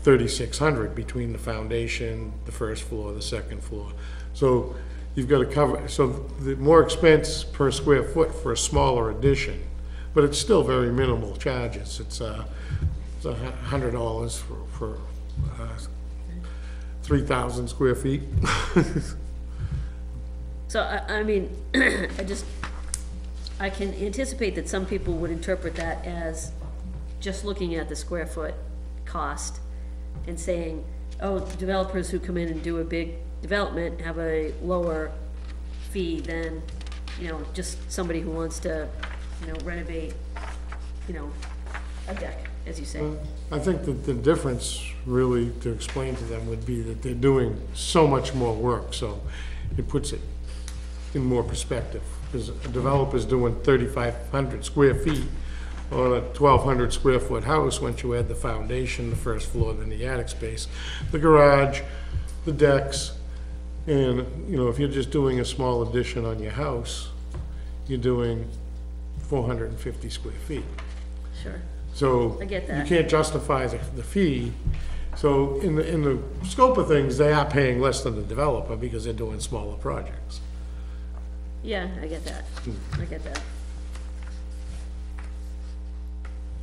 3,600 between the foundation, the first floor, the second floor. So you've got to cover, so the more expense per square foot for a smaller addition, but it's still very minimal charges. It's $100 for 3,000 square feet. So, I mean, I can anticipate that some people would interpret that as just looking at the square foot cost and saying, oh, developers who come in and do a big development have a lower fee than, you know, just somebody who wants to, you know, renovate, you know, a deck, as you say. I think that the difference, really, to explain to them would be that they're doing so much more work, so it puts it in more perspective. Because a developer's doing 3,500 square feet on a 1,200 square foot house. Once you add the foundation, the first floor, then the attic space, the garage, the decks, and, you know, if you're just doing a small addition on your house, you're doing 450 square feet. Sure. So I get you that. can't justify the fee. So in the scope of things, they are paying less than the developer because they're doing smaller projects. Yeah, I get that. I get that.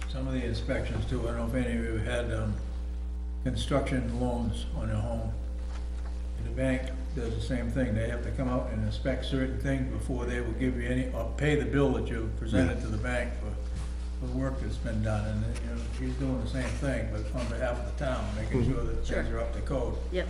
Some of the inspections too, I don't know if any of you had, construction loans on your home. And the bank does the same thing, they have to come out and inspect certain things before they will give you any, or pay the bill that you presented to the bank for the work that's been done, and, you know, he's doing the same thing, but on behalf of the town, making sure that things are up to code. Yep.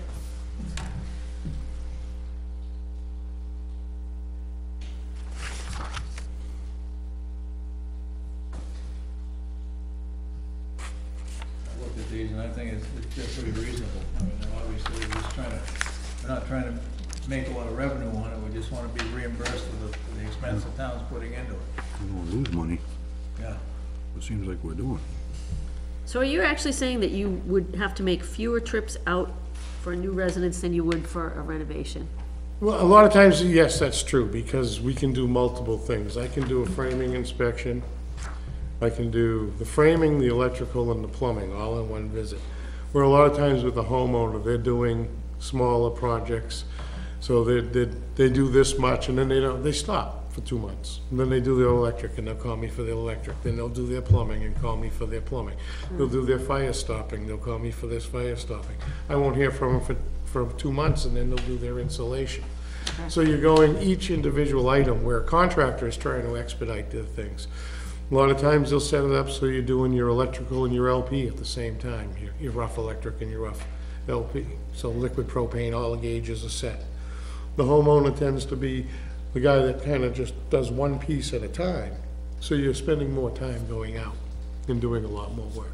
I looked at these and I think it's just pretty reasonable. I mean, obviously, we're not trying to make a lot of revenue on it, we just wanna be reimbursed for the expense the town's putting into it. We don't lose money, Yeah. it seems like we're doing. So are you actually saying that you would have to make fewer trips out for new residents than you would for a renovation? Well, a lot of times, yes, that's true, because we can do multiple things. I can do a framing inspection. I can do the framing, the electrical, and the plumbing, all in one visit. Where a lot of times with the homeowner, they're doing smaller projects, so they do this much, and then they stop for 2 months. And then they do their electric, and they'll call me for their electric. Then they'll do their plumbing and call me for their plumbing. They'll do their fire stopping, they'll call me for this fire stopping. I won't hear from them for 2 months, and then they'll do their insulation. So you're going each individual item, where a contractor is trying to expedite their things. A lot of times they'll set it up so you're doing your electrical and your LP at the same time, your rough electric and your rough LP. So liquid propane, all the gauges are set. The homeowner tends to be the guy that kind of just does one piece at a time. So you're spending more time going out and doing a lot more work.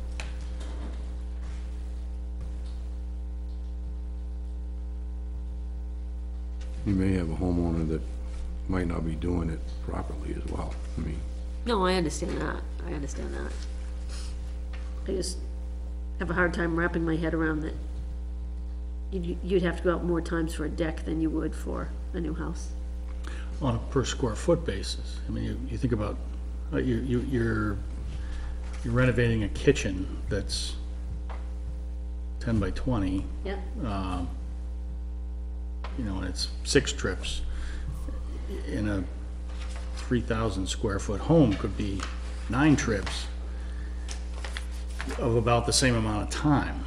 You may have a homeowner that might not be doing it properly as well. I mean, No, I understand that. I understand that. I just have a hard time wrapping my head around that. You'd have to go out more times for a deck than you would for a new house. On a per square foot basis. I mean, you think about, you're renovating a kitchen that's 10 by 20, Yep. you know, and it's 6 trips. In a 3,000 square foot home could be 9 trips of about the same amount of time.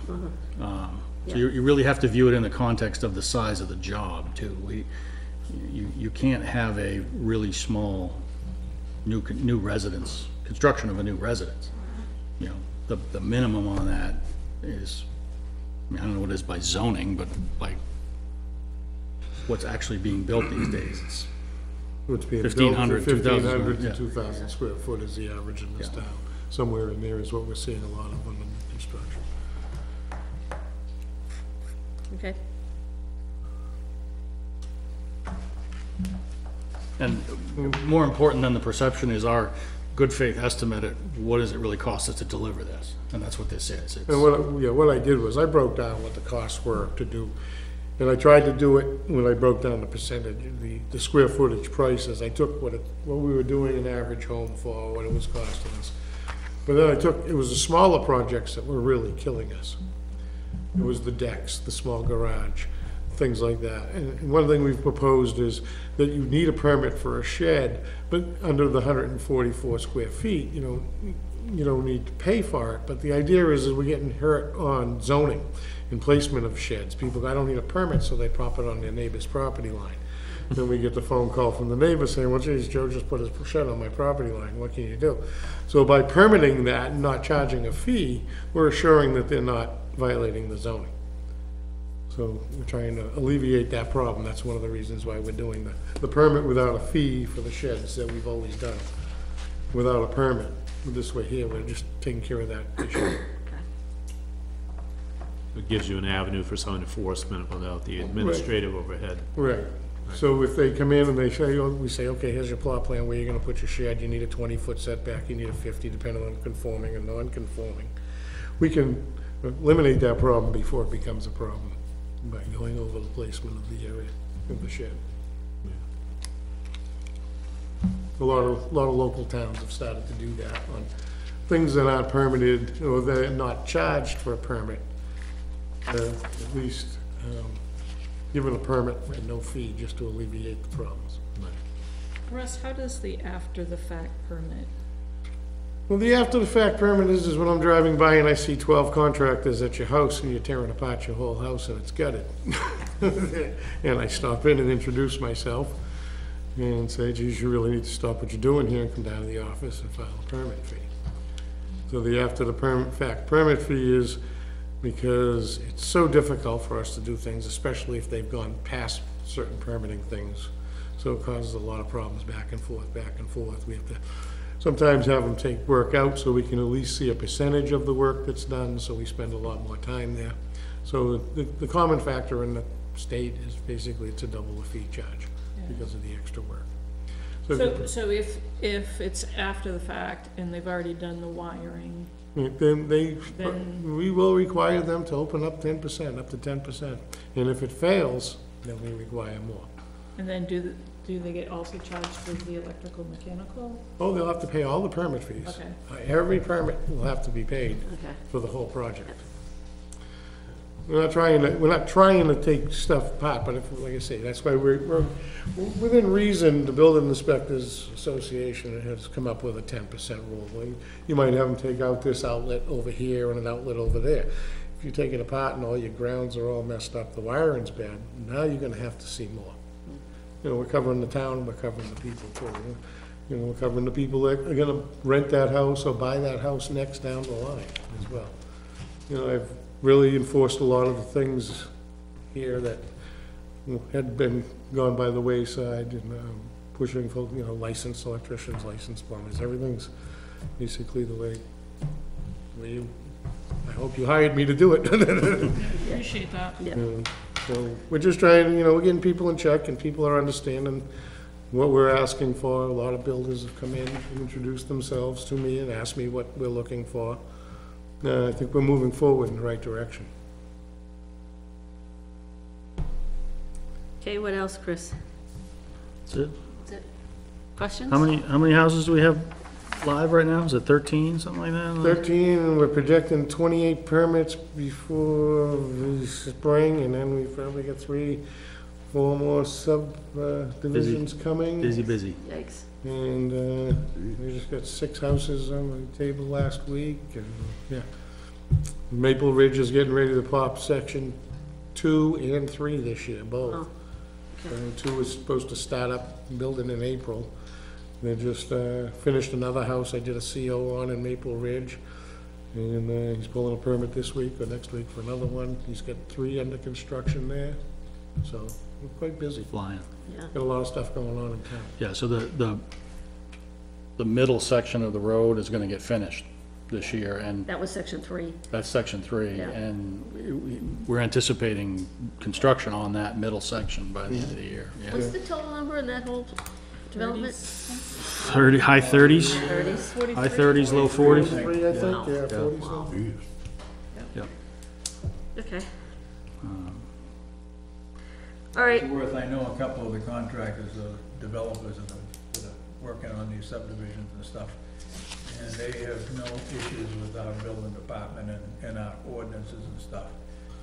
So you really have to view it in the context of the size of the job too. You can't have a really small new residence, construction of a new residence. You know, the minimum on that is, I mean, I don't know what it is by zoning, but by what's actually being built these days, it's What's being built, 1,500, 2,000, 1,500 to yeah. 2,000 square foot is the average in this town. Somewhere in there is what we're seeing a lot of on the construction. Okay. And more important than the perception is our good faith estimate at what does it really cost us to deliver this? And that's what this is. And what I did was, I broke down what the costs were to do And I tried to do it when I broke down the percentage, the square footage prices. I took what we were doing an average home for, what it was costing us. But then it was the smaller projects that were really killing us. It was the decks, the small garage, things like that. And one thing we've proposed is that you need a permit for a shed, but under the 144 square feet, you don't need to pay for it. But the idea is we're getting hurt on zoning and placement of sheds. People go, I don't need a permit, so they prop it on their neighbor's property line. Then we get the phone call from the neighbor saying, well, geez, Joe just put his shed on my property line, what can you do? So by permitting that and not charging a fee, we're assuring that they're not violating the zoning. So we're trying to alleviate that problem. That's one of the reasons why we're doing the permit without a fee for the sheds that we've always done, without a permit. This way here, we're just taking care of that issue. It gives you an avenue for some enforcement without the administrative overhead. Right. So if they come in and they say, we say, okay, here's your plot plan, where you're gonna put your shed, you need a 20-foot setback, you need a 50, depending on conforming and non-conforming. We can eliminate that problem before it becomes a problem by going over the placement of the area of the shed. A lot of local towns have started to do that on things that aren't permitted, or they're not charged for a permit. At least given a permit at no fee, just to alleviate the problems. Russ, how does the after-the-fact permit? Well, the after-the-fact permit is when I'm driving by and I see 12 contractors at your house and you're tearing apart your whole house and it's gutted. And I stop in and introduce myself and say, geez, you really need to stop what you're doing here and come down to the office and file a permit fee. So the after-the-fact permit fee is because it's so difficult for us to do things, especially if they've gone past certain permitting things. So it causes a lot of problems back and forth, back and forth. We have to sometimes have them take work out so we can at least see a percentage of the work that's done, so we spend a lot more time there. So the common factor in the state is basically it's a double the fee charge because of the extra work. So if it's after the fact and they've already done the wiring, then we will require them to open up 10%, up to 10%. And if it fails, then we require more. and then do they get also charged for the electrical, mechanical? Oh, they'll have to pay all the permit fees. Okay. Every permit will have to be paid Okay. for the whole project. We're not trying to take stuff apart, but if, like I say, that's why we're within reason. The Building Inspectors Association has come up with a 10% rule. You might have them take out this outlet over here and an outlet over there. If you take it apart and all your grounds are all messed up, the wiring's bad, now you're gonna have to see more. You know, we're covering the town, we're covering the people too. You know, we're covering the people that are gonna rent that house or buy that house next down the line as well. You know, I've really enforced a lot of the things here that had been gone by the wayside, and pushing for, licensed electricians, licensed plumbers, everything's basically the way you, I hope you hired me to do it. Appreciate that. Yeah. So we're just trying, we're getting people in check and people are understanding what we're asking for. A lot of builders have come in and introduced themselves to me and asked me what we're looking for. I think we're moving forward in the right direction. Okay, what else, Chris? That's it. That's it? Questions? How many houses do we have live right now? Is it 13, something like that? 13, and we're projecting 28 permits before the spring, and then we probably got 3-4 more divisions coming. Busy. Yikes. And we just got 6 houses on the table last week, and yeah. Maple Ridge is getting ready to pop section 2 and 3 this year, both. Oh, okay. 2 is supposed to start up building in April. They just finished another house I did a CO on in Maple Ridge, and he's pulling a permit this week or next week for another one. He's got 3 under construction there, so we're quite busy. Flying. Yeah. Got a lot of stuff going on in town. Yeah, so the middle section of the road is gonna get finished this year, and That was section 3. that's section 3. Yeah. And we're anticipating construction on that middle section by the end of the year. Yeah. What's the total number in that whole development? 30, high 30s, 30s? high 30s, low 40s. 3, I think, yeah, 40 something. Wow. Yep. Okay. Um, All right, It's worth, I know a couple of the contractors, developers that are working on these subdivisions and stuff, and they have no issues with our building department and our ordinances and stuff.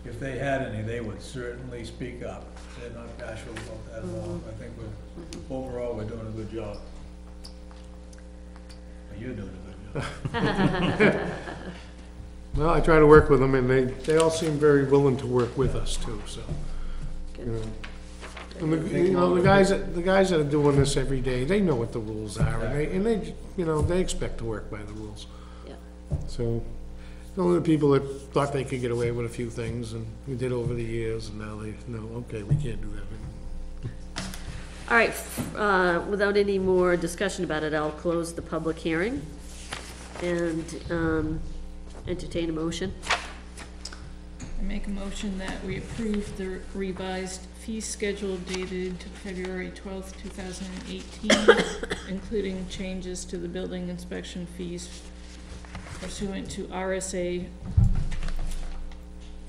If they had any, they would certainly speak up. They're not bashful about that at all. I think overall, we're doing a good job. You're doing a good job. Well, I try to work with them, and they all seem very willing to work with us too, so. You know. And the guys that are doing this every day, they know what the rules are, and they, you know, they expect to work by the rules. yeah. So, only the people that thought they could get away with a few things, and we did over the years, and now they know, okay, we can't do that anymore. All right, without any more discussion about it, I'll close the public hearing and entertain a motion. I make a motion that we approve the revised fee schedule dated February 12th, 2018, including changes to the building inspection fees pursuant to RSA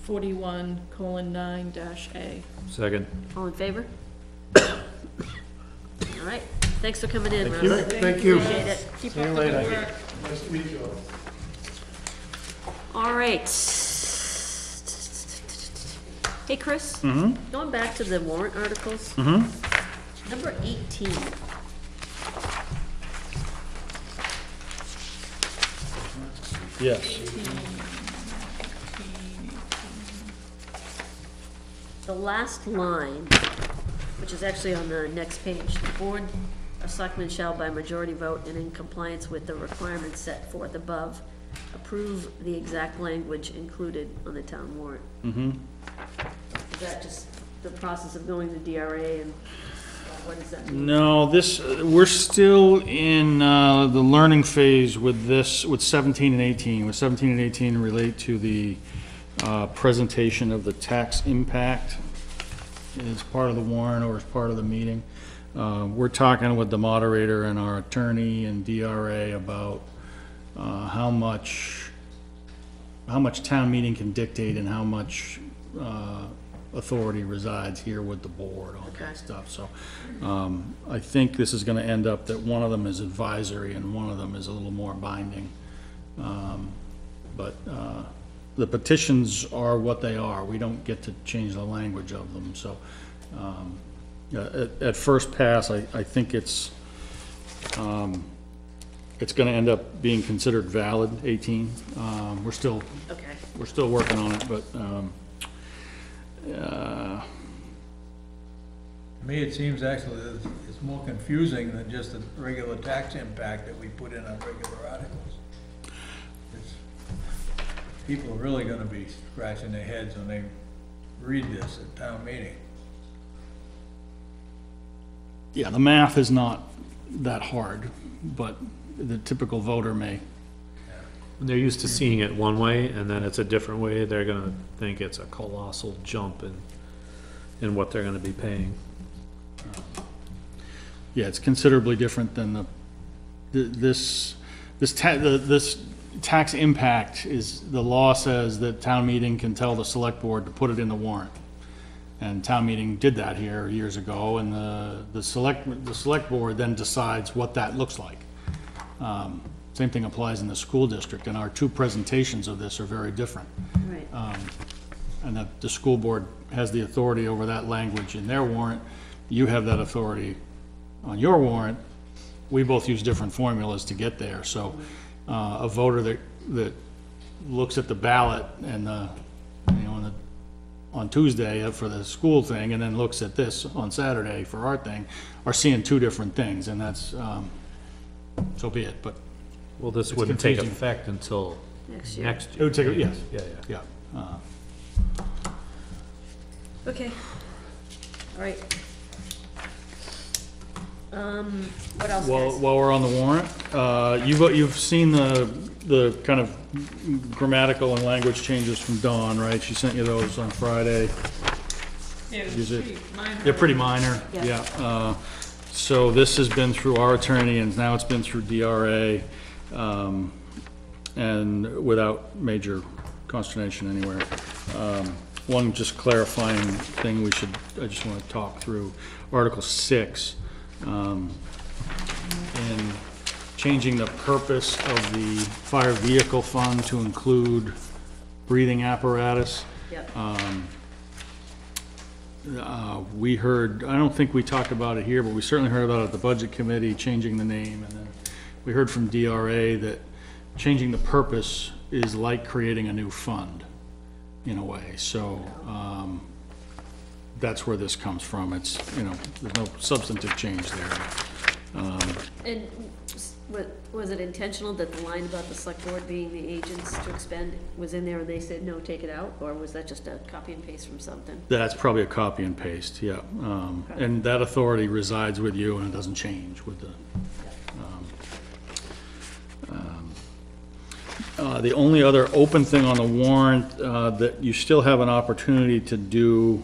41:9-A. Second. All in favor? All right, thanks for coming in, Rosa. Thank you. Appreciate it. Keep up the good work. Nice to meet you all. All right. Hey, Chris? Going back to the warrant articles. Number 18. Yes. The last line, which is actually on the next page, the board of selectmen shall by majority vote and in compliance with the requirements set forth above, approve the exact language included on the town warrant. Is that just the process of going to DRA and what does that mean? No, we're still in the learning phase with this, with 17 and 18. With 17 and 18 relate to the presentation of the tax impact as part of the warrant or as part of the meeting. We're talking with the moderator and our attorney and DRA about how much town meeting can dictate and how much authority resides here with the board, all that stuff. So I think this is gonna end up that one of them is advisory and one of them is a little more binding. But the petitions are what they are. We don't get to change the language of them. So at first pass, I think it's gonna end up being considered valid, 18. We're still working on it, but To me, it seems actually that it's more confusing than just the regular tax impact that we put in on regular articles. People are really gonna be scratching their heads when they read this at town meeting. yeah, the math is not that hard, but the typical voter may. When they're used to seeing it one way and then it's a different way, they're gonna think it's a colossal jump in what they're gonna be paying. Yeah, it's considerably different than this tax impact is, the law says that town meeting can tell the select board to put it in the warrant. And town meeting did that here years ago, and the select board then decides what that looks like. Same thing applies in the school district, and our two presentations of this are very different. Right. And the school board has the authority over that language in their warrant. You have that authority on your warrant. We both use different formulas to get there, so a voter that looks at the ballot and on Tuesday for the school thing, and then looks at this on Saturday for our thing, are seeing two different things, and that's, so be it, but. Well, this It's wouldn't take confusing. effect until Next year. next It year. would take, yes, Yeah. yeah. Okay. All right. What else, While guys? we're on the warrant, you've seen the kind of grammatical and language changes from Dawn, right? She sent you those on Friday. Yeah, it Is was it- pretty minor. They're pretty minor, Yeah. yeah. So this has been through our attorney, and now it's been through DRA, and without major consternation anywhere. one just clarifying thing I just want to talk through. Article 6, in changing the purpose of the fire vehicle fund to include breathing apparatus. Yep. We heard, I don't think we talked about it here, but we certainly heard about it at the budget committee, changing the name, and then we heard from DRA that changing the purpose is like creating a new fund, in a way, so, that's where this comes from. It's, there's no substantive change there. And was it intentional that the line about the select board being the agents to expend was in there and they said, no, take it out? Or was that just a copy and paste from something? That's probably a copy and paste, yeah. Okay. And that authority resides with you and it doesn't change with the, the only other open thing on the warrant, that you still have an opportunity to do,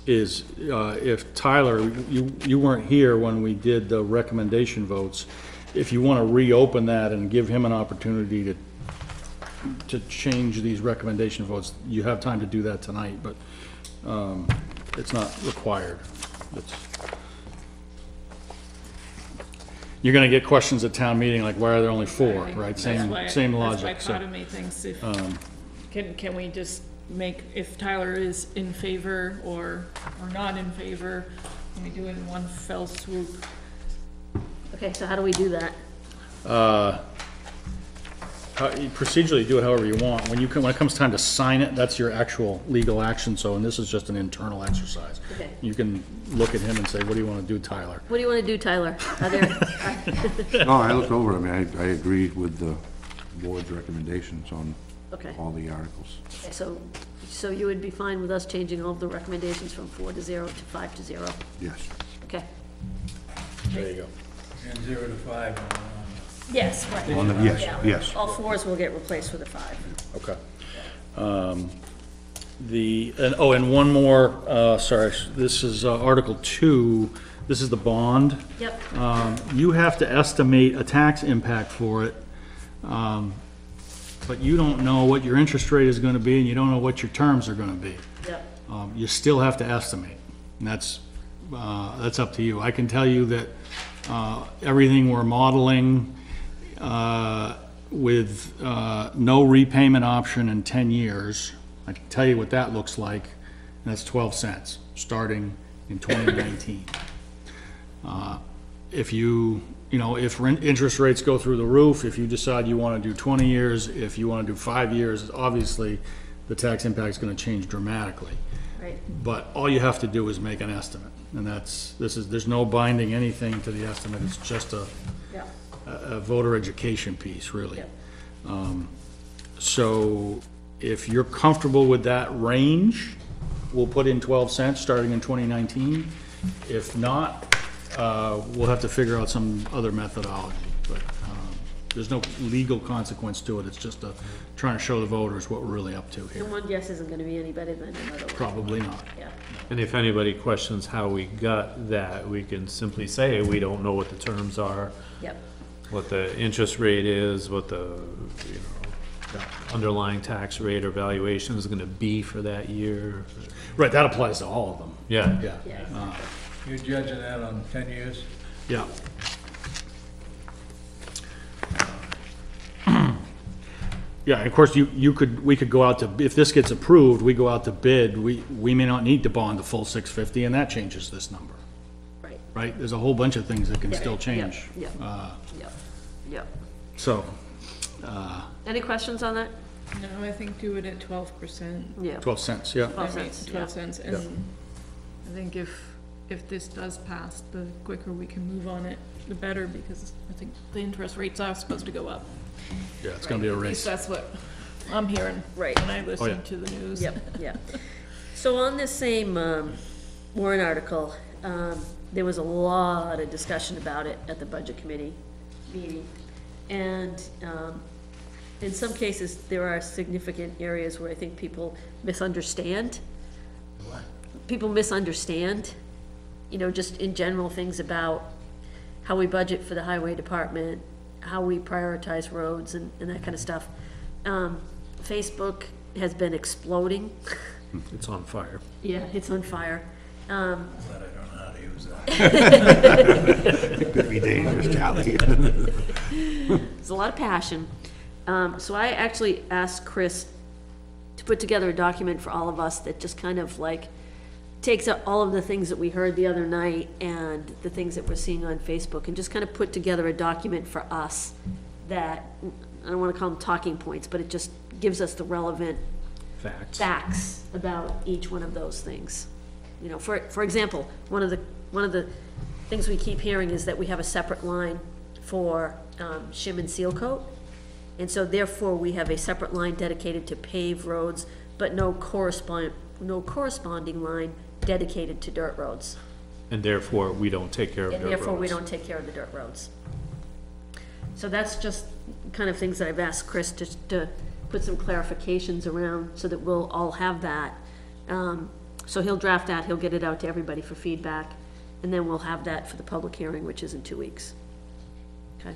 is, if Tyler, you weren't here when we did the recommendation votes, if you want to reopen that and give him an opportunity to change these recommendation votes, you have time to do that tonight, but, it's not required. You're gonna get questions at town meeting, like, why are there only 4, right? Same logic. That's why part of me thinks if, can we just make, if Tyler is in favor or not in favor, can we do it in one fell swoop? Okay, so how do we do that? Procedurally, do it however you want. When it comes time to sign it, that's your actual legal action, so, and this is just an internal exercise. Okay. You can look at him and say, what do you want to do, Tyler? What do you want to do, Tyler? Are there, No, I looked over, I mean, I agreed with the board's recommendations on okay. all the articles. Okay, so you would be fine with us changing all of the recommendations from 4 to 0 to 5 to 0? Yes. Okay. There you go. And 0 to 5 on, Yes, right. On the, yes, Yeah. yes. All 4s will get replaced with a 5. Okay. And one more, sorry, this is Article 2, this is the bond. Yep. You have to estimate a tax impact for it, but you don't know what your interest rate is gonna be, and you don't know what your terms are gonna be. Yep. You still have to estimate, and that's up to you. I can tell you that everything we're modeling with no repayment option in 10 years, I can tell you what that looks like, and that's 12 cents, starting in 2019. If if interest rates go through the roof, if you decide you want to do 20 years, if you want to do 5 years, obviously, the tax impact is going to change dramatically. Right. But all you have to do is make an estimate, and there's no binding anything to the estimate, it's just Yeah. a voter education piece, really. Yeah. So if you're comfortable with that range, we'll put in 12 cents starting in 2019. If not, we'll have to figure out some other methodology, but there's no legal consequence to it, it's just trying to show the voters what we're really up to here. And one guess isn't gonna be any better than another one. Probably not. Yeah. And if anybody questions how we got that, we can simply say, we don't know what the terms are, Yep. what the interest rate is, what the, underlying tax rate or valuation is gonna be for that year. Right, that applies to all of them. Yeah. Yeah. Yeah, exactly. you're judging that on 10 years? Yeah. Yeah, and of course, we could go out to, if this gets approved, we go out to bid, we may not need to bond the full 650, and that changes this number, Right. right? There's a whole bunch of things that can still change. Yep. Yep. Yep. So, Any questions on that? No, I think do it at 12%. Yeah. 12 cents, yeah. 12 cents, yeah. 12 cents, and I think if this does pass, the quicker we can move on it, the better, because I think the interest rates are supposed to go up. Yeah, it's gonna be a At least race. that's what I'm hearing Right. when I listen yeah. to the news. Yep, yeah. So on this same warrant article, there was a lot of discussion about it at the budget committee meeting. And in some cases, there are significant areas where I think people misunderstand. What? People misunderstand, just in general, things about how we budget for the highway department, how we prioritize roads and that kind of stuff. Facebook has been exploding. It's on fire. Yeah, it's on fire. But I don't know how to use that. It could be dangerous, Charlie. There's a lot of passion. So I actually asked Chris to put together a document for all of us that just kind of like takes up all of the things that we heard the other night and the things that we're seeing on Facebook, and just kind of put together a document for us that, I don't want to call them talking points, but it just gives us the relevant facts about each one of those things. You know, for example, one of the things we keep hearing is that we have a separate line for shim and seal coat, and so therefore we have a separate line dedicated to paved roads, but no corresponding line dedicated to dirt roads. And therefore, we don't take care of dirt And roads. therefore, we don't take care of the dirt roads. So that's just kind of things that I've asked Chris to put some clarifications around so that we'll all have that. So he'll draft that, he'll get it out to everybody for feedback, and then we'll have that for the public hearing, which is in 2 weeks. Okay?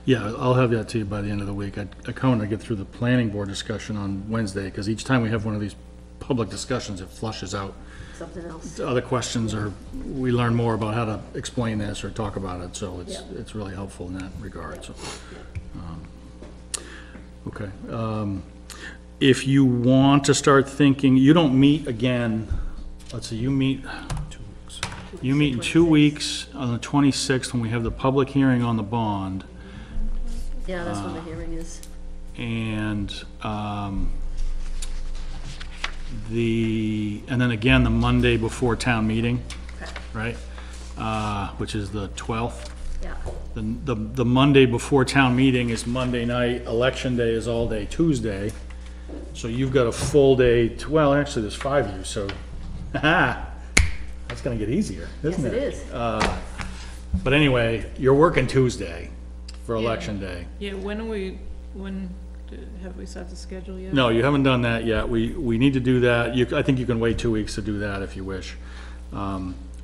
Yeah, I'll have that to you by the end of the week. I kind of get through the planning board discussion on Wednesday, because each time we have one of these public discussions, it flushes out Something else. other questions, or we learn more about how to explain this or talk about it, so Yeah. it's really helpful in that regard, so. Okay. If you want to start thinking, you don't meet again, let's see, you meet in 2 weeks on the 26th when we have the public hearing on the bond. Yeah, that's when the hearing is. And, and then again, the Monday before town meeting, Okay. right? Which is the 12th. Yeah. The Monday before town meeting is Monday night, election day is all day Tuesday. So you've got a full day, well, actually, there's 5 of you, so, that's gonna get easier, isn't it? Yes, it is. But anyway, you're working Tuesday for election day. Yeah, have we set the schedule yet? No, you haven't done that yet. We need to do that. I think you can wait 2 weeks to do that if you wish.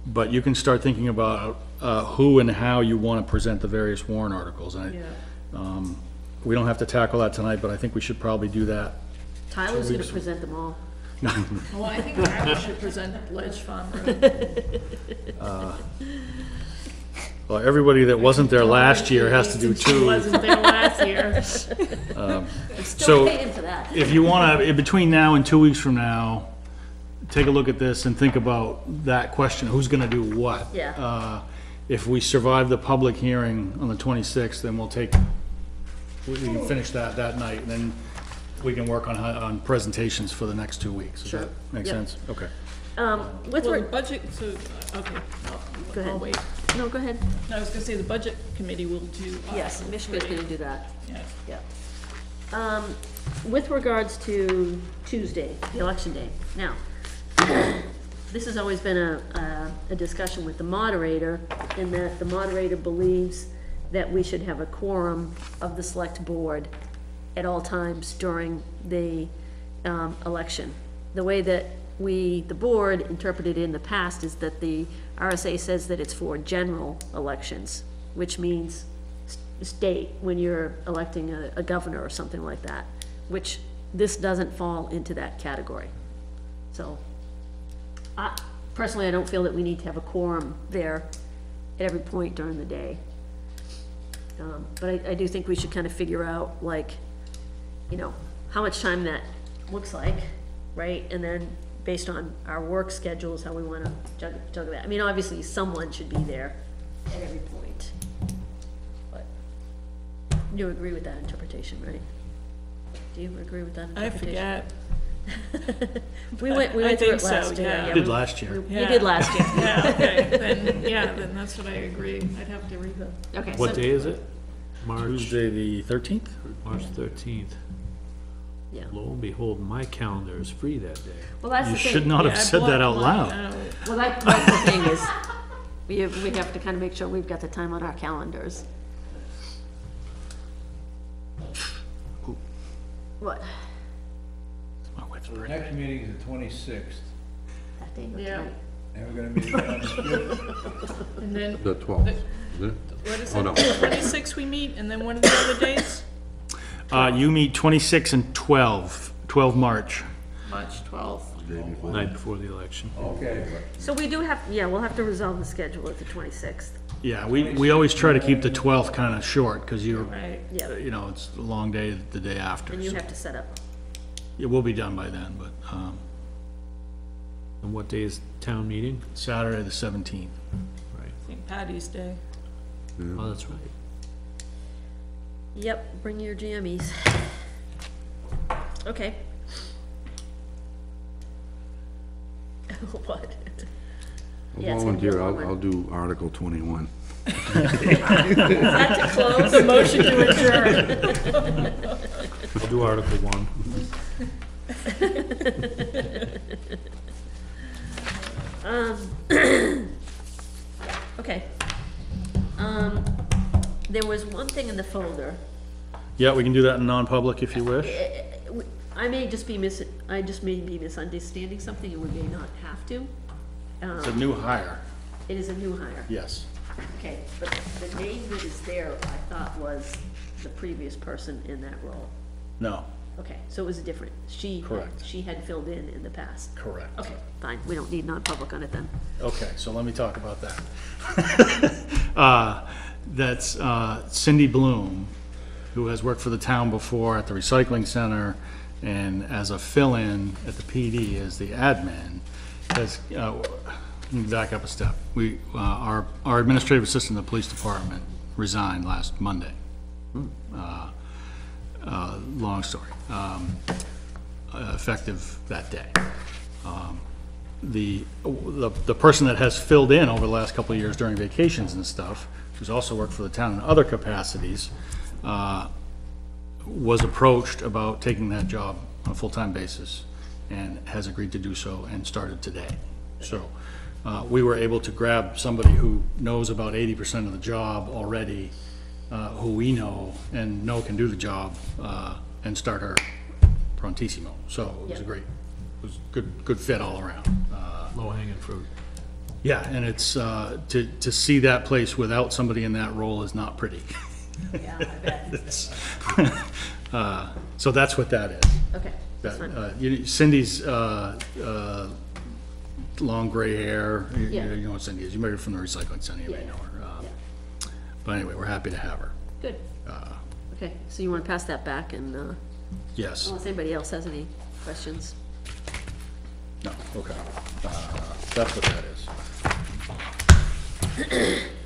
But you can start thinking about who and how you want to present the various warrant articles. And Yeah. we don't have to tackle that tonight, but I think we should probably do that. Tyler's gonna present them all. Well, I think Tyler should present Ledge Farm Road. Well, everybody that wasn't there last year has to do Since she 2. wasn't there last year. Still So paying for that. if you want to, in between now and 2 weeks from now, take a look at this and think about that question, who's going to do what? Yeah. If we survive the public hearing on the 26th, then we can finish that night, and then we can work on presentations for the next 2 weeks. Does that make Yep. sense? Okay. With, Well, the budget, so, okay, Go ahead. I'll wait. no, go ahead. No, I was gonna say, the budget committee will do. Yes, Michigan's gonna do that. Yeah. Yeah. With regards to Tuesday, the election day, now, this has always been a discussion with the moderator, in that the moderator believes that we should have a quorum of the select board at all times during the election. The way that the board interpreted it in the past is that the RSA says that it's for general elections, which means state, when you're electing a governor or something like that, which this doesn't fall into that category. So, personally, I don't feel that we need to have a quorum there at every point during the day. But I do think we should kind of figure out, like, you know, how much time that looks like, right? And then, based on our work schedules, how we want to juggle that. I mean, obviously, someone should be there at every point. But you agree with that interpretation, right? Do you agree with that I interpretation? forget. We went I through it think so, last year. yeah. We did last year. We did last year. Yeah, okay, then that's what I agree. I'd have to read them. Okay. What so- day is it? March, Tuesday, the 13th? March 13th. Yeah. Lo and behold, my calendar is free that day. Well, that's You the thing. should not have Yeah, I said that out blocked mine loud. out. Well, that's the thing is, we have to kind of make sure we've got the time on our calendars. What? My wife's So the birthday. next meeting is the 26th, That day, Yeah. tonight. and we're gonna meet again on the 5th. And then, The 12th, is it? what is Oh, it, no. 26 we meet, and then what are the other dates? You meet 26 and 12 March. March 12th. Night before the election. Okay. So we do have, yeah, we'll have to resolve the schedule at the 26th. Yeah, we always try to keep the 12th kind of short, because you're, Right. Yeah, you know, it's a long day the day after. and you so have to set up. It will be done by then, but And what day is town meeting? Saturday, the 17th. Right. St. Patty's Day. Oh, that's right. Yep, bring your jammies. Okay. What? I'll Yeah, it's gonna be a volunteer, long I'll one. do Article 21. Is that to close? The motion to adjourn. I'll do Article 1. Okay. There was one thing in the folder. Yeah, we can do that in non-public if you wish. I may just be misunderstanding something, and we may not have to. It's a new hire, It is a new hire. yes. Okay, but the name that is there, I thought was the previous person in that role. No, Okay, so it was different. Correct. She had filled in the past. correct. Okay, fine, we don't need non-public on it then. Okay, so let me talk about that. That's Cindy Bloom, who has worked for the town before at the recycling center, and as a fill-in at the PD as the admin, has, let me back up a step. Our administrative assistant in the police department resigned last Monday. Long story, effective that day. The person that has filled in over the last couple of years during vacations and stuff, who's also worked for the town in other capacities, was approached about taking that job on a full-time basis and has agreed to do so and started today. So we were able to grab somebody who knows about 80% of the job already, who we know and know can do the job, and start her prontissimo. So it was a great, it was good fit all around. Low-hanging fruit. Yeah, and it's, to see that place without somebody in that role is not pretty. Yeah, I bet. It's, so that's what that is. Okay, that's fine. Cindy's, long gray hair, Yeah. you know what Cindy is, you met her from the recycling center, you may know her. But anyway, we're happy to have her. Good. Okay, so you want to pass that back, and Yes, unless anybody else has any questions? no, okay. That's what that is.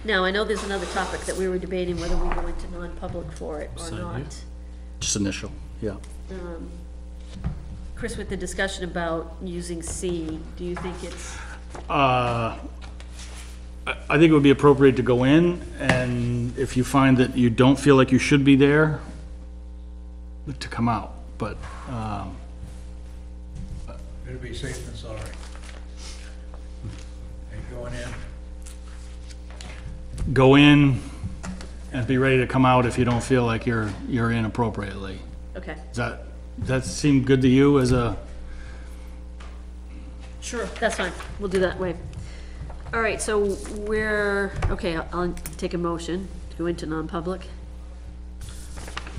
Now, I know there's another topic that we were debating whether we go into non-public for it or Sign not. here. Just initial, yeah. Chris, with the discussion about using C, do you think it's, I think it would be appropriate to go in, and if you find that you don't feel like you should be there, to come out, but, Better be safe than sorry. Ain't going in. go in and be ready to come out if you don't feel like you're in appropriately. okay, Does that seem good to you as a, sure, that's fine, we'll do that way. All right, so okay, I'll take a motion to go into non-public.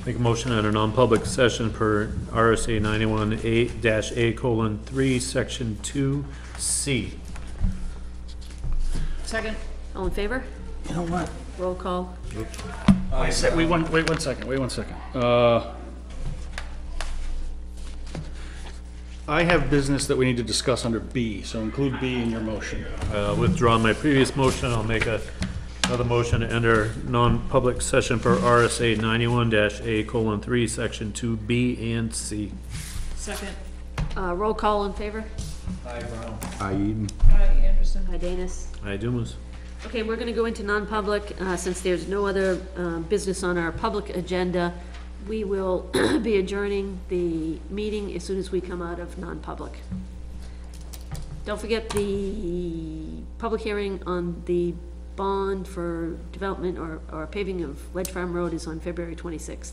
Make a motion at a non-public session per RSA 91A-A:3, Section 2C. Second. All in favor? you know what? Roll call. Wait one second. I have business that we need to discuss under B, so include B in your motion. Withdraw my previous motion. I'll make another motion to enter non-public session per RSA 91-A:3, Section 2B and C. Second. Roll call in favor? Hi, Brown. Aye, Eden. Aye, Anderson. Hi, Danis. I do. Okay, we're gonna go into non-public, since there's no other, business on our public agenda. We will be adjourning the meeting as soon as we come out of non-public. Don't forget the public hearing on the bond for development or paving of Ledge Farm Road is on February 26th.